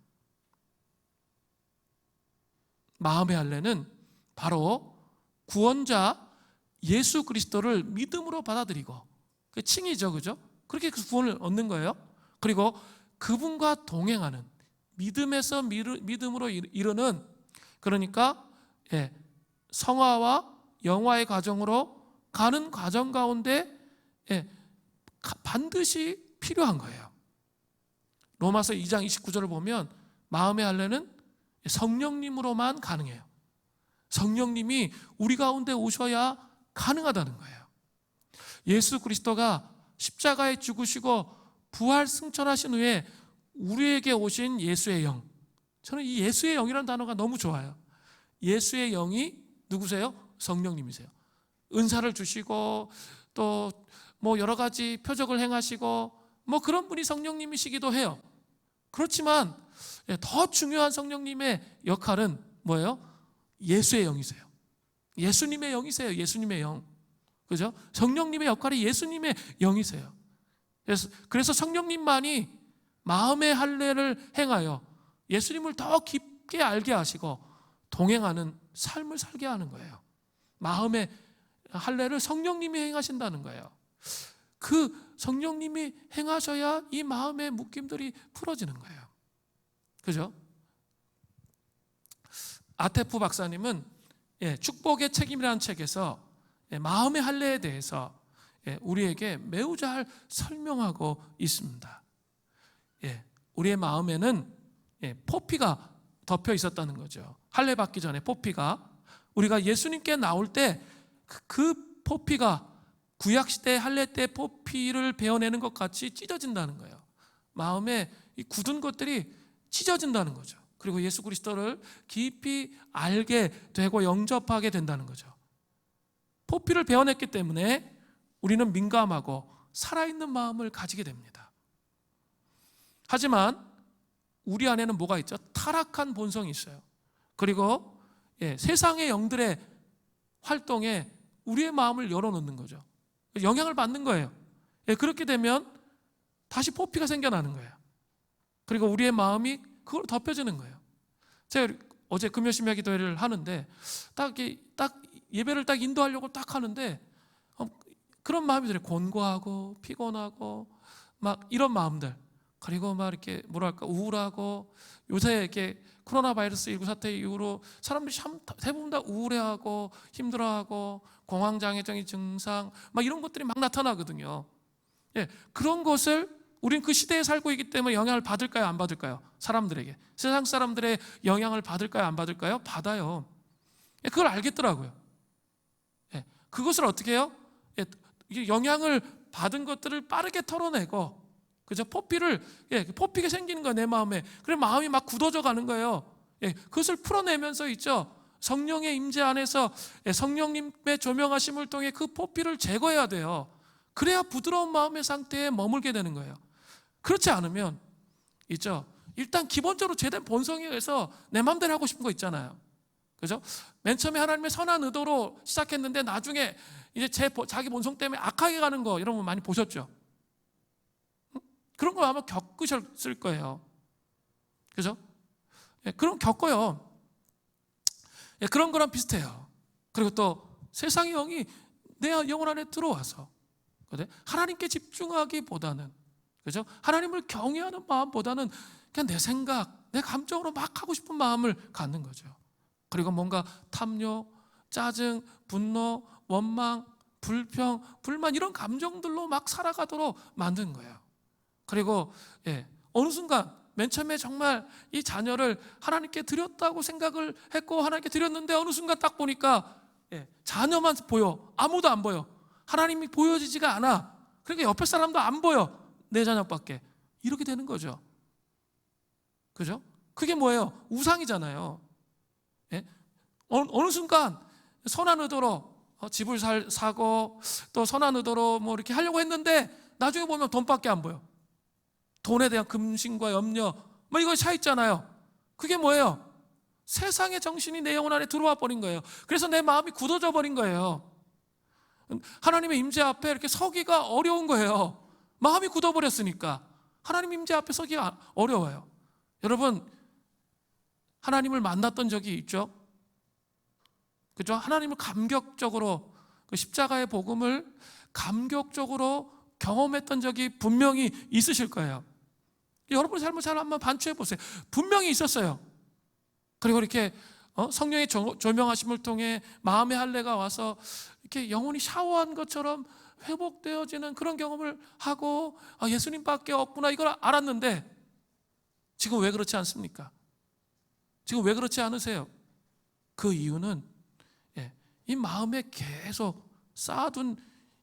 마음의 할례는 바로 구원자 예수 그리스도를 믿음으로 받아들이고 그 칭이죠, 그죠? 그렇게 그 구원을 얻는 거예요. 그리고 그분과 동행하는 믿음에서 믿음으로 이르는 그러니까 성화와 영화의 과정으로 가는 과정 가운데 반드시 필요한 거예요. 로마서 2장 29절을 보면 마음의 할례는 성령님으로만 가능해요. 성령님이 우리 가운데 오셔야 가능하다는 거예요. 예수 그리스도가 십자가에 죽으시고 부활 승천하신 후에 우리에게 오신 예수의 영. 저는 이 예수의 영이라는 단어가 너무 좋아요. 예수의 영이 누구세요? 성령님이세요. 은사를 주시고 또 뭐 여러 가지 표적을 행하시고 뭐 그런 분이 성령님이시기도 해요. 그렇지만 더 중요한 성령님의 역할은 뭐예요? 예수의 영이세요. 예수님의 영이세요. 예수님의 영. 그죠? 성령님의 역할이 예수님의 영이세요. 그래서 성령님만이 마음의 할례를 행하여 예수님을 더 깊게 알게 하시고 동행하는 삶을 살게 하는 거예요. 마음의 할례를 성령님이 행하신다는 거예요. 그 성령님이 행하셔야 이 마음의 묶임들이 풀어지는 거예요. 그죠? 아테프 박사님은 축복의 책임이라는 책에서 마음의 할례에 대해서 우리에게 매우 잘 설명하고 있습니다. 우리의 마음에는 포피가 덮여 있었다는 거죠. 할례 받기 전에 포피가 우리가 예수님께 나올 때 그 포피가 구약시대 할례 때 포피를 베어내는 것 같이 찢어진다는 거예요. 마음에 이 굳은 것들이 찢어진다는 거죠. 그리고 예수 그리스도를 깊이 알게 되고 영접하게 된다는 거죠. 포피를 베어냈기 때문에 우리는 민감하고 살아있는 마음을 가지게 됩니다. 하지만 우리 안에는 뭐가 있죠? 타락한 본성이 있어요. 그리고 세상의 영들의 활동에 우리의 마음을 열어놓는 거죠. 영향을 받는 거예요. 그렇게 되면 다시 포피가 생겨나는 거예요. 그리고 우리의 마음이 그걸 덮여지는 거예요. 제가 어제 금요심야 기도회를 하는데 딱 예배를 딱 인도하려고 딱 하는데 그런 마음이 들어요. 곤고하고 피곤하고 막 이런 마음들, 그리고 막 이렇게 뭐랄까 우울하고, 요새 이렇게 코로나 바이러스 19 사태 이후로 사람들이 참 대부분 다 우울해하고 힘들어하고 공황장애적인 증상 막 이런 것들이 막 나타나거든요. 그런 것을 우린 그 시대에 살고 있기 때문에 영향을 받을까요? 안 받을까요? 사람들에게, 세상 사람들의 영향을 받을까요? 안 받을까요? 받아요. 그걸 알겠더라고요. 그것을 어떻게 해요? 영향을 받은 것들을 빠르게 털어내고, 그죠? 포피가 생기는 거예요, 내 마음에. 그래 마음이 막 굳어져 가는 거예요. 그것을 풀어내면서 있죠, 성령의 임재 안에서 성령님의 조명하심을 통해 그 포피를 제거해야 돼요. 그래야 부드러운 마음의 상태에 머물게 되는 거예요. 그렇지 않으면 있죠, 일단 기본적으로 죄된 본성에 의해서 내 마음대로 하고 싶은 거 있잖아요. 그죠? 맨 처음에 하나님의 선한 의도로 시작했는데 나중에 이제 자기 본성 때문에 악하게 가는 거, 이런 거 많이 보셨죠? 그런 거 아마 겪으셨을 거예요. 그죠? 그럼 겪어요. 그런 거랑 비슷해요. 그리고 또 세상의 영이 내 영혼 안에 들어와서 하나님께 집중하기보다는, 그죠? 하나님을 경외하는 마음보다는 그냥 내 생각, 내 감정으로 막 하고 싶은 마음을 갖는 거죠. 그리고 뭔가 탐욕, 짜증, 분노, 원망, 불평, 불만, 이런 감정들로 막 살아가도록 만든 거예요. 그리고 어느 순간 맨 처음에 정말 이 자녀를 하나님께 드렸다고 생각을 했고 하나님께 드렸는데 어느 순간 딱 보니까 자녀만 보여, 아무도 안 보여. 하나님이 보여지지가 않아. 그러니까 옆에 사람도 안 보여, 내 자녀밖에. 이렇게 되는 거죠. 그죠? 그게 뭐예요? 우상이잖아요. 어느 순간 선한 의도로 집을 사고 또 선한 의도로 뭐 이렇게 하려고 했는데 나중에 보면 돈밖에 안 보여. 돈에 대한 금신과 염려, 뭐 이거 차 있잖아요. 그게 뭐예요? 세상의 정신이 내 영혼 안에 들어와 버린 거예요. 그래서 내 마음이 굳어져 버린 거예요. 하나님의 임재 앞에 이렇게 서기가 어려운 거예요. 마음이 굳어버렸으니까 하나님 임재 앞에 서기가 어려워요. 여러분, 하나님을 만났던 적이 있죠? 그죠? 하나님을 감격적으로, 그 십자가의 복음을 감격적으로 경험했던 적이 분명히 있으실 거예요. 여러분의 삶을 잘 한번 반추해 보세요. 분명히 있었어요. 그리고 이렇게 성령의 조명하심을 통해 마음의 할례가 와서 이렇게 영혼이 샤워한 것처럼 회복되어지는 그런 경험을 하고, 예수님밖에 없구나, 이걸 알았는데 지금 왜 그렇지 않습니까? 지금 왜 그렇지 않으세요? 그 이유는 이 마음에 계속 쌓아둔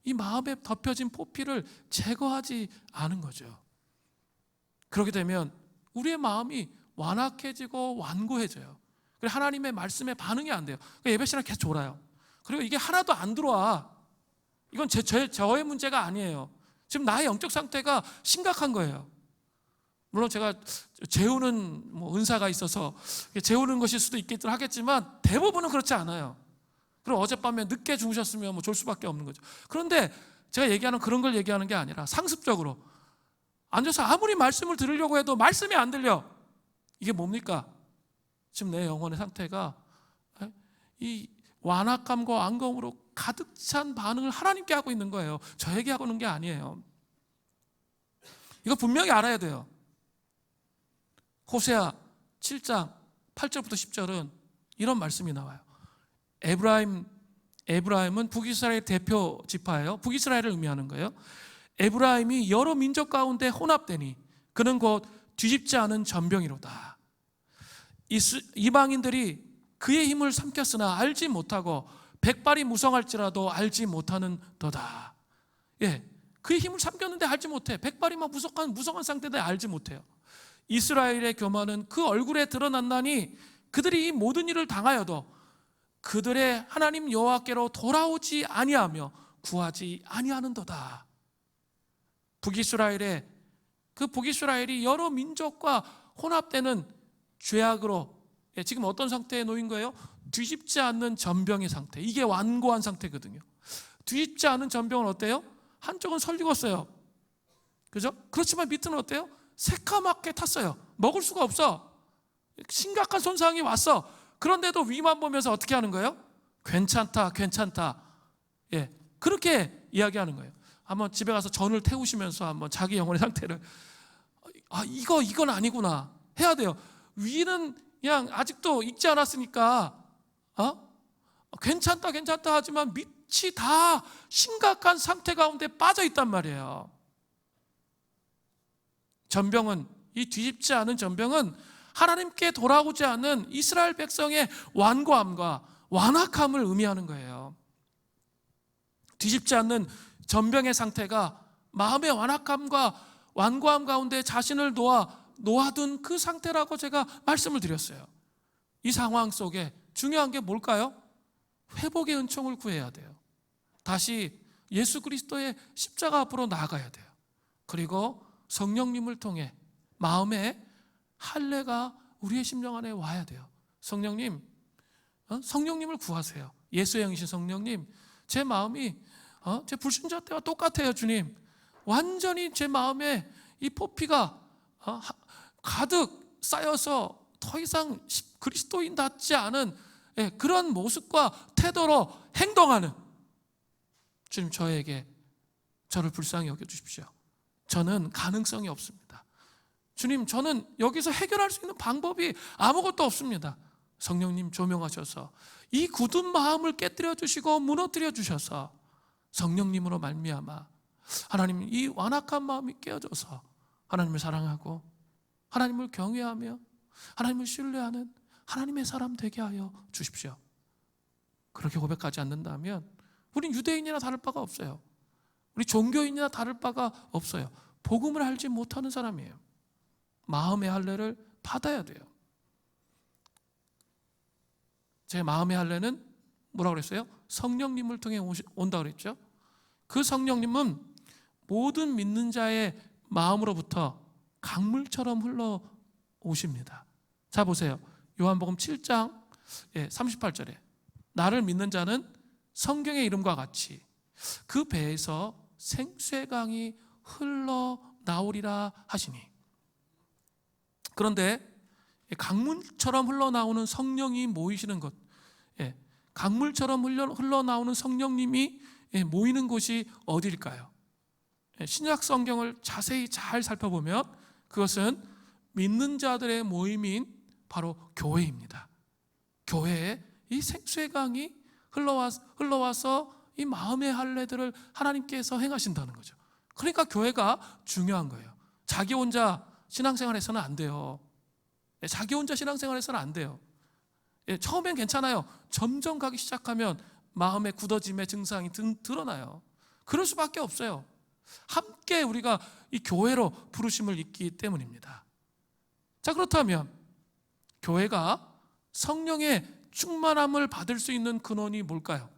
이 마음에 덮여진 포피를 제거하지 않은 거죠. 그렇게 되면 우리의 마음이 완악해지고 완고해져요. 그리고 하나님의 말씀에 반응이 안 돼요. 예배 시간 계속 졸아요. 그리고 이게 하나도 안 들어와. 이건 저의 문제가 아니에요. 지금 나의 영적 상태가 심각한 거예요. 물론 제가 재우는 은사가 있어서 재우는 것일 수도 있겠긴 하겠지만 대부분은 그렇지 않아요. 그리고 어젯밤에 늦게 주무셨으면 졸 수밖에 없는 거죠. 그런데 제가 얘기하는 그런 걸 얘기하는 게 아니라 상습적으로 앉아서 아무리 말씀을 들으려고 해도 말씀이 안 들려. 이게 뭡니까? 지금 내 영혼의 상태가 이 완악감과 완공으로 가득 찬 반응을 하나님께 하고 있는 거예요. 저에게 하고 있는 게 아니에요. 이거 분명히 알아야 돼요. 호세아 7장 8절부터 10절은 이런 말씀이 나와요. 에브라임은 북이스라엘 대표 지파예요. 북이스라엘을 의미하는 거예요. 에브라임이 여러 민족 가운데 혼합되니 그는 곧 뒤집지 않은 전병이로다. 이방인들이 그의 힘을 삼켰으나 알지 못하고 백발이 무성할지라도 알지 못하는 도다. 그의 힘을 삼켰는데 알지 못해. 백발이 막 무성한 상태인데 알지 못해요. 이스라엘의 교만은 그 얼굴에 드러난다니 그들이 이 모든 일을 당하여도 그들의 하나님 여호와께로 돌아오지 아니하며 구하지 아니하는도다. 북이스라엘이 여러 민족과 혼합되는 죄악으로 지금 어떤 상태에 놓인 거예요? 뒤집지 않는 전병의 상태. 이게 완고한 상태거든요. 뒤집지 않은 전병은 어때요? 한쪽은 설익었어요. 그죠? 그렇지만 밑은 어때요? 새까맣게 탔어요. 먹을 수가 없어. 심각한 손상이 왔어. 그런데도 위만 보면서 어떻게 하는 거예요? 괜찮다, 괜찮다. 예, 그렇게 이야기하는 거예요. 한번 집에 가서 전을 태우시면서 한번 자기 영혼의 상태를 이건 아니구나 해야 돼요. 위는 그냥 아직도 익지 않았으니까 괜찮다 괜찮다 하지만 밑이 다 심각한 상태 가운데 빠져 있단 말이에요. 전병은, 이 뒤집지 않은 전병은 하나님께 돌아오지 않은 이스라엘 백성의 완고함과 완악함을 의미하는 거예요. 뒤집지 않는 전병의 상태가 마음의 완악함과 완고함 가운데 자신을 놓아둔 그 상태라고 제가 말씀을 드렸어요. 이 상황 속에 중요한 게 뭘까요? 회복의 은총을 구해야 돼요. 다시 예수 그리스도의 십자가 앞으로 나아가야 돼요. 그리고 성령님을 통해 마음에 할례가 우리의 심령 안에 와야 돼요. 성령님, 성령님을 구하세요. 예수의 영이신 성령님, 제 마음이 제 불신자 때와 똑같아요. 주님, 완전히 제 마음에 이 포피가 가득 쌓여서 더 이상 그리스도인답지 않은 그런 모습과 태도로 행동하는, 주님, 저를 불쌍히 여겨주십시오. 저는 가능성이 없습니다. 주님, 저는 여기서 해결할 수 있는 방법이 아무것도 없습니다. 성령님 조명하셔서 이 굳은 마음을 깨뜨려 주시고 무너뜨려 주셔서 성령님으로 말미암아 하나님, 이 완악한 마음이 깨어져서 하나님을 사랑하고 하나님을 경외하며 하나님을 신뢰하는 하나님의 사람 되게 하여 주십시오. 그렇게 고백하지 않는다면 우린 유대인이나 다를 바가 없어요. 우리 종교인이나 다를 바가 없어요. 복음을 알지 못하는 사람이에요. 마음의 할례를 받아야 돼요. 제 마음의 할례는 뭐라고 그랬어요? 성령님을 통해 온다고 그랬죠. 그 성령님은 모든 믿는 자의 마음으로부터 강물처럼 흘러오십니다. 자, 보세요. 요한복음 7장 38절에 나를 믿는 자는 성경의 이름과 같이 그 배에서 생수의 강이 흘러나오리라 하시니. 그런데 강물처럼 흘러나오는 성령이 모이시는 것, 강물처럼 흘러나오는 성령님이 모이는 곳이 어디일까요? 신약 성경을 자세히 잘 살펴보면 그것은 믿는 자들의 모임인 바로 교회입니다. 교회에 이 생수의 강이 흘러와서 이 마음의 할례들을 하나님께서 행하신다는 거죠. 그러니까 교회가 중요한 거예요. 자기 혼자 신앙생활에서는 안 돼요. 자기 혼자 신앙생활에서는 안 돼요. 처음엔 괜찮아요. 점점 가기 시작하면 마음의 굳어짐의 증상이 드러나요. 그럴 수밖에 없어요. 함께 우리가 이 교회로 부르심을 입기 때문입니다. 자, 그렇다면 교회가 성령의 충만함을 받을 수 있는 근원이 뭘까요?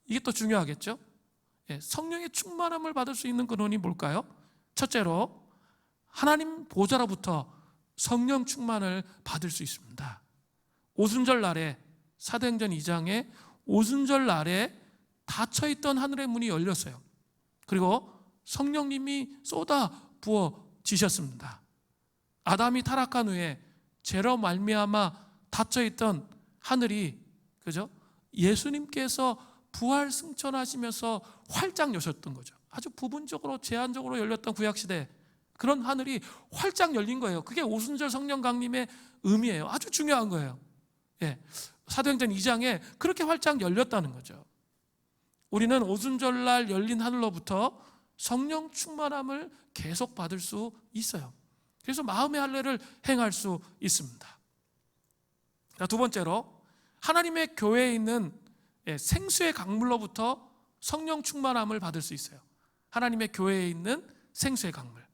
이게 또 중요하겠죠? 성령의 충만함을 받을 수 있는 근원이 뭘까요? 첫째로 하나님 보좌로부터 성령 충만을 받을 수 있습니다. 오순절 날에, 사도행전 2장에 오순절 날에 닫혀있던 하늘의 문이 열렸어요. 그리고 성령님이 쏟아 부어지셨습니다. 아담이 타락한 후에 죄로 말미암아 닫혀있던 하늘이, 그죠? 예수님께서 부활 승천하시면서 활짝 여셨던 거죠. 아주 부분적으로 제한적으로 열렸던 구약시대 그런 하늘이 활짝 열린 거예요. 그게 오순절 성령 강림의 의미예요. 아주 중요한 거예요. 사도행전 2장에 그렇게 활짝 열렸다는 거죠. 우리는 오순절날 열린 하늘로부터 성령 충만함을 계속 받을 수 있어요. 그래서 마음의 할례를 행할 수 있습니다. 자, 두 번째로 하나님의 교회에 있는 생수의 강물로부터 성령 충만함을 받을 수 있어요. 하나님의 교회에 있는 생수의 강물.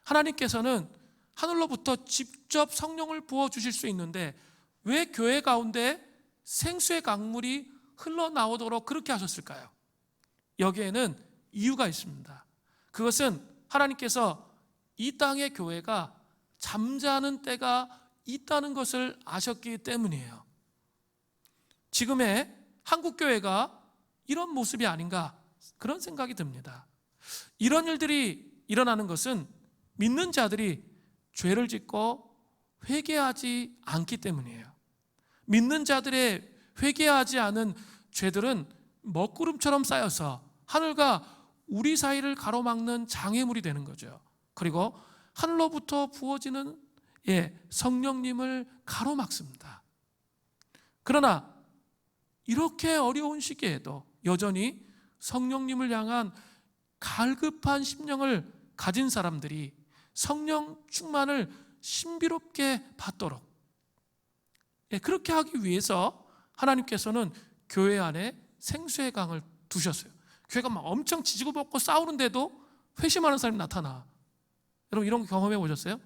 하나님께서는 하늘로부터 직접 성령을 부어주실 수 있는데 왜 교회 가운데 생수의 강물이 흘러나오도록 그렇게 하셨을까요? 여기에는 이유가 있습니다. 그것은 하나님께서 이 땅의 교회가 잠자는 때가 있다는 것을 아셨기 때문이에요. 지금의 한국교회가 이런 모습이 아닌가 그런 생각이 듭니다. 이런 일들이 일어나는 것은 믿는 자들이 죄를 짓고 회개하지 않기 때문이에요. 믿는 자들의 회개하지 않은 죄들은 먹구름처럼 쌓여서 하늘과 우리 사이를 가로막는 장애물이 되는 거죠. 그리고 하늘로부터 부어지는 성령님을 가로막습니다. 그러나 이렇게 어려운 시기에도 여전히 성령님을 향한 갈급한 심령을 가진 사람들이 성령 충만을 신비롭게 받도록 그렇게 하기 위해서 하나님께서는 교회 안에 생수의 강을 두셨어요. 교회가 막 엄청 지지고 볶고 싸우는데도 회심하는 사람이 나타나. 여러분 이런 거 경험해 보셨어요?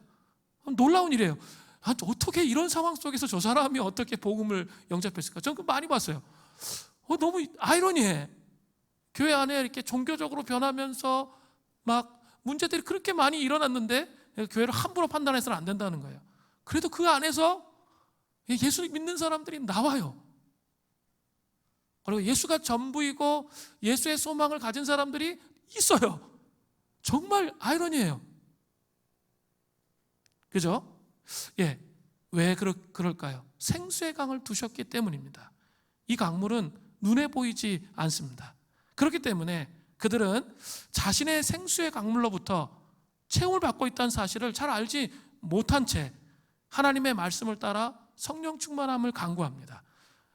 놀라운 일이에요. 어떻게 이런 상황 속에서 저 사람이 어떻게 복음을 영접했을까? 저는 그거 많이 봤어요. 너무 아이러니해. 교회 안에 이렇게 종교적으로 변하면서 막 문제들이 그렇게 많이 일어났는데 교회를 함부로 판단해서는 안 된다는 거예요. 그래도 그 안에서 예수 믿는 사람들이 나와요. 그리고 예수가 전부이고 예수의 소망을 가진 사람들이 있어요. 정말 아이러니해요. 그죠? 왜 그럴까요? 생수의 강을 두셨기 때문입니다. 이 강물은 눈에 보이지 않습니다. 그렇기 때문에 그들은 자신의 생수의 강물로부터 채움을 받고 있다는 사실을 잘 알지 못한 채 하나님의 말씀을 따라 성령 충만함을 간구합니다.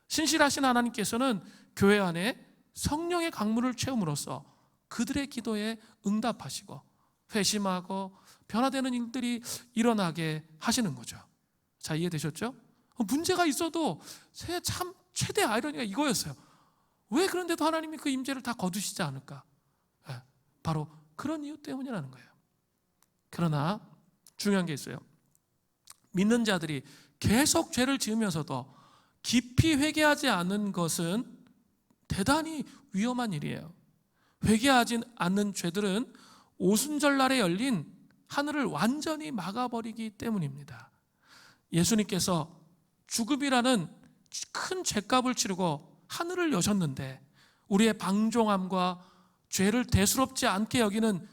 신실하신 하나님께서는 교회 안에 성령의 강물을 채움으로써 그들의 기도에 응답하시고 회심하고 변화되는 일들이 일어나게 하시는 거죠. 자, 이해되셨죠? 문제가 있어도 참 최대 아이러니가 이거였어요. 왜 그런데도 하나님이 그 임재를 다 거두시지 않을까? 바로 그런 이유 때문이라는 거예요. 그러나 중요한 게 있어요. 믿는 자들이 계속 죄를 지으면서도 깊이 회개하지 않는 것은 대단히 위험한 일이에요. 회개하지 않는 죄들은 오순절날에 열린 하늘을 완전히 막아버리기 때문입니다. 예수님께서 죽음이라는 큰 죄값을 치르고 하늘을 여셨는데 우리의 방종함과 죄를 대수롭지 않게 여기는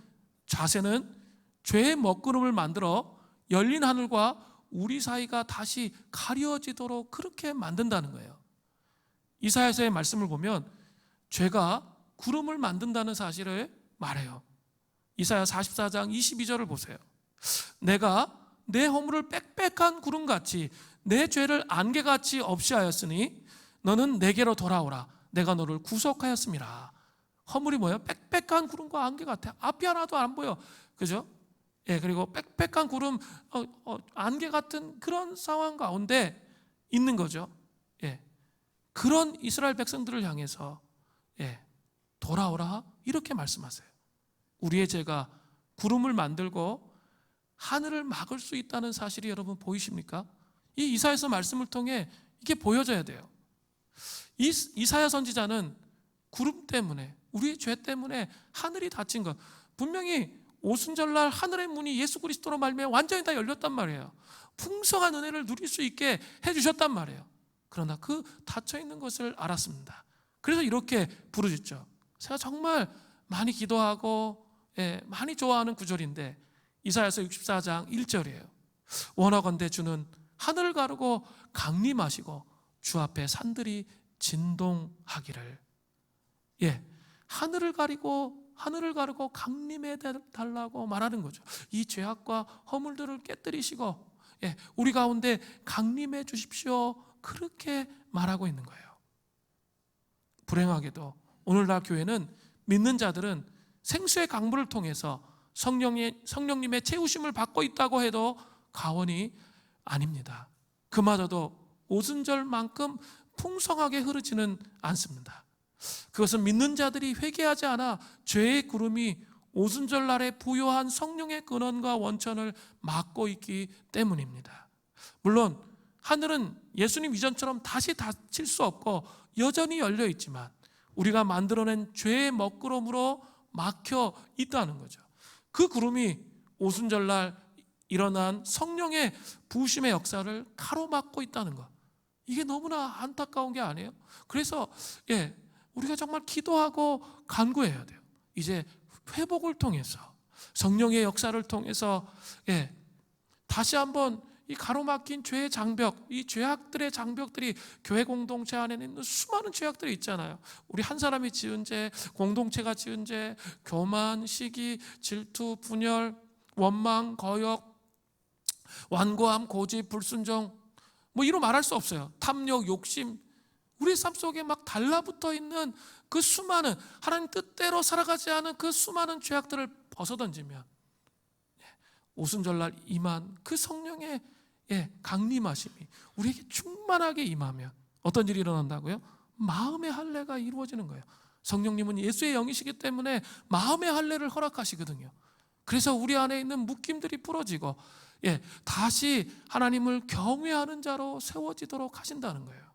자세는 죄의 먹구름을 만들어 열린 하늘과 우리 사이가 다시 가려지도록 그렇게 만든다는 거예요. 이사야서의 말씀을 보면 죄가 구름을 만든다는 사실을 말해요. 이사야 44장 22절을 보세요. 내가 내 허물을 빽빽한 구름같이 내 죄를 안개같이 없이 하였으니 너는 내게로 돌아오라. 내가 너를 구속하였음이라. 허물이 뭐예요? 빽빽한 구름과 안개 같아. 앞이 하나도 안 보여. 그죠? 그리고 빽빽한 구름, 안개 같은 그런 상황 가운데 있는 거죠. 그런 이스라엘 백성들을 향해서 돌아오라 이렇게 말씀하세요. 우리의 죄가 구름을 만들고 하늘을 막을 수 있다는 사실이 여러분 보이십니까? 이 이사야서 말씀을 통해 이게 보여져야 돼요. 이사야 선지자는 구름 때문에 우리의 죄 때문에 하늘이 닫힌 것, 분명히 오순절날 하늘의 문이 예수 그리스도로 말미암아 완전히 다 열렸단 말이에요. 풍성한 은혜를 누릴 수 있게 해주셨단 말이에요. 그러나 그 닫혀있는 것을 알았습니다. 그래서 이렇게 부르짖죠. 제가 정말 많이 기도하고 많이 좋아하는 구절인데 이사야서 64장 1절이에요. 원하건대 주는 하늘을 가르고 강림하시고 주 앞에 산들이 진동하기를. 하늘을 가르고 강림해 달라고 말하는 거죠. 이 죄악과 허물들을 깨뜨리시고 우리 가운데 강림해 주십시오. 그렇게 말하고 있는 거예요. 불행하게도 오늘날 교회는 믿는 자들은 생수의 강물을 통해서 성령님의 채우심을 받고 있다고 해도 과언이 아닙니다. 그마저도 오순절만큼 풍성하게 흐르지는 않습니다. 그것은 믿는 자들이 회개하지 않아 죄의 구름이 오순절날에 부요한 성령의 근원과 원천을 막고 있기 때문입니다. 물론 하늘은 예수님 이전처럼 다시 닫힐 수 없고 여전히 열려 있지만 우리가 만들어낸 죄의 먹구름으로 막혀 있다는 거죠. 그 구름이 오순절날 일어난 성령의 부으심의 역사를 가로막고 있다는 것. 이게 너무나 안타까운 게 아니에요? 그래서 우리가 정말 기도하고 간구해야 돼요. 이제 회복을 통해서, 성령의 역사를 통해서 다시 한번 이 가로막힌 죄의 장벽, 이 죄악들의 장벽들이 교회 공동체 안에 있는 수많은 죄악들이 있잖아요. 우리 한 사람이 지은 죄, 공동체가 지은 죄, 교만, 시기, 질투, 분열, 원망, 거역, 완고함, 고집, 불순종, 뭐 이루 말할 수 없어요. 탐욕, 욕심, 우리 삶 속에 막 달라붙어 있는 그 수많은, 하나님 뜻대로 살아가지 않은 그 수많은 죄악들을 벗어던지면 오순절날 임한 그 성령의 강림하심이 우리에게 충만하게 임하면 어떤 일이 일어난다고요? 마음의 할례가 이루어지는 거예요. 성령님은 예수의 영이시기 때문에 마음의 할례를 허락하시거든요. 그래서 우리 안에 있는 묶임들이 풀어지고 다시 하나님을 경외하는 자로 세워지도록 하신다는 거예요.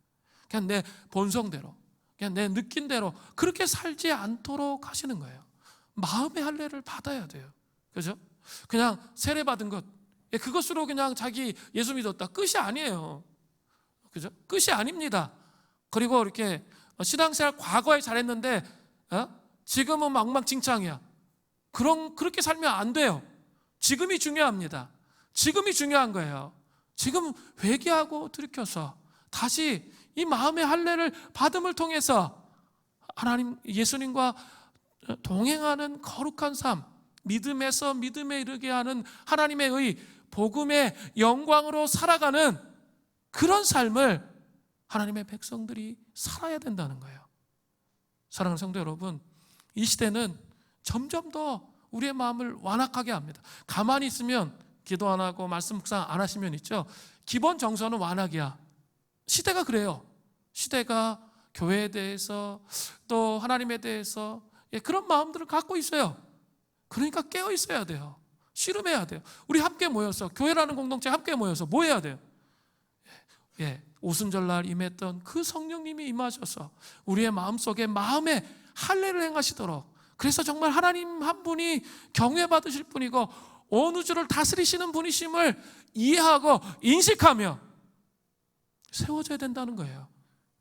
그냥 내 본성대로, 그냥 내 느낀대로 그렇게 살지 않도록 하시는 거예요. 마음의 할례를 받아야 돼요. 그죠? 그냥 세례받은 것, 그것으로 그냥 자기 예수 믿었다, 끝이 아니에요. 그죠? 끝이 아닙니다. 그리고 이렇게 신앙생활 과거에 잘했는데 지금은 엉망진창이야. 그렇게 살면 안 돼요. 지금이 중요합니다. 지금이 중요한 거예요. 지금 회개하고 돌이켜서 다시 이 마음의 할례를 받음을 통해서 하나님, 예수님과 동행하는 거룩한 삶, 믿음에서 믿음에 이르게 하는 하나님의 의, 복음의 영광으로 살아가는 그런 삶을 하나님의 백성들이 살아야 된다는 거예요. 사랑하는 성도 여러분, 이 시대는 점점 더 우리의 마음을 완악하게 합니다. 가만히 있으면 기도 안 하고 말씀 묵상 안 하시면 있죠, 기본 정서는 완악이야. 시대가 그래요. 시대가 교회에 대해서 또 하나님에 대해서 그런 마음들을 갖고 있어요. 그러니까 깨어 있어야 돼요. 씨름해야 돼요. 우리 함께 모여서, 교회라는 공동체 함께 모여서 뭐 해야 돼요? 오순절날 임했던 그 성령님이 임하셔서 우리의 마음속에 마음의 할례를 행하시도록, 그래서 정말 하나님 한 분이 경외받으실 분이고 온 우주를 다스리시는 분이심을 이해하고 인식하며 세워져야 된다는 거예요.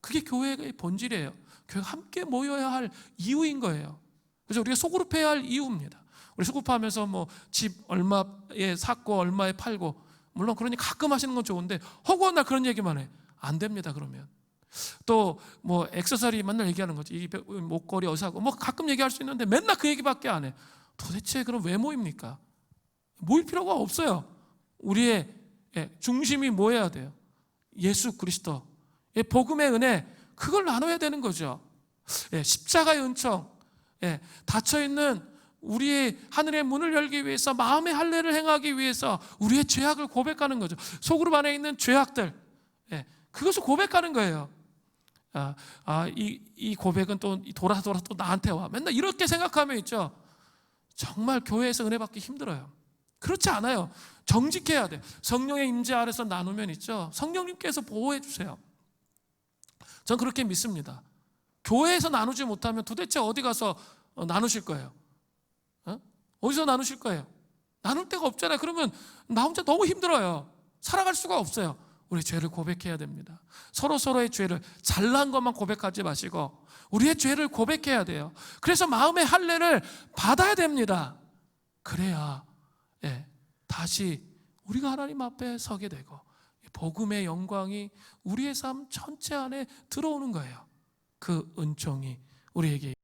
그게 교회의 본질이에요. 교회가 함께 모여야 할 이유인 거예요. 그래서 우리가 소그룹해야 할 이유입니다. 우리 소그룹하면서 뭐 집 얼마에 샀고 얼마에 팔고, 물론 그러니 가끔 하시는 건 좋은데 허구한 날 그런 얘기만 해. 안 됩니다. 그러면 또 뭐 액세서리 맨날 얘기하는 거지. 이 목걸이 어디서 하고 뭐 가끔 얘기할 수 있는데 맨날 그 얘기밖에 안 해. 도대체 그럼 왜 모입니까? 모일 필요가 없어요. 우리의 중심이 뭐여야 돼요? 예수 그리스도, 복음의 은혜, 그걸 나눠야 되는 거죠. 십자가의 은총, 닫혀있는 우리의 하늘의 문을 열기 위해서, 마음의 할례를 행하기 위해서 우리의 죄악을 고백하는 거죠. 속으로 안에 있는 죄악들, 그것을 고백하는 거예요. 이 고백은 또 돌아 또 나한테 와. 맨날 이렇게 생각하면 있죠, 정말 교회에서 은혜 받기 힘들어요. 그렇지 않아요. 정직해야 돼요. 성령의 임재 아래서 나누면 있죠, 성령님께서 보호해 주세요. 전 그렇게 믿습니다. 교회에서 나누지 못하면 도대체 어디 가서 나누실 거예요? 어디서 나누실 거예요? 나눌 데가 없잖아요. 그러면 나 혼자 너무 힘들어요. 살아갈 수가 없어요. 우리 죄를 고백해야 됩니다. 서로의 죄를, 잘난 것만 고백하지 마시고 우리의 죄를 고백해야 돼요. 그래서 마음의 할례를 받아야 됩니다. 그래야 다시 우리가 하나님 앞에 서게 되고 복음의 영광이 우리의 삶 전체 안에 들어오는 거예요. 그 은총이 우리에게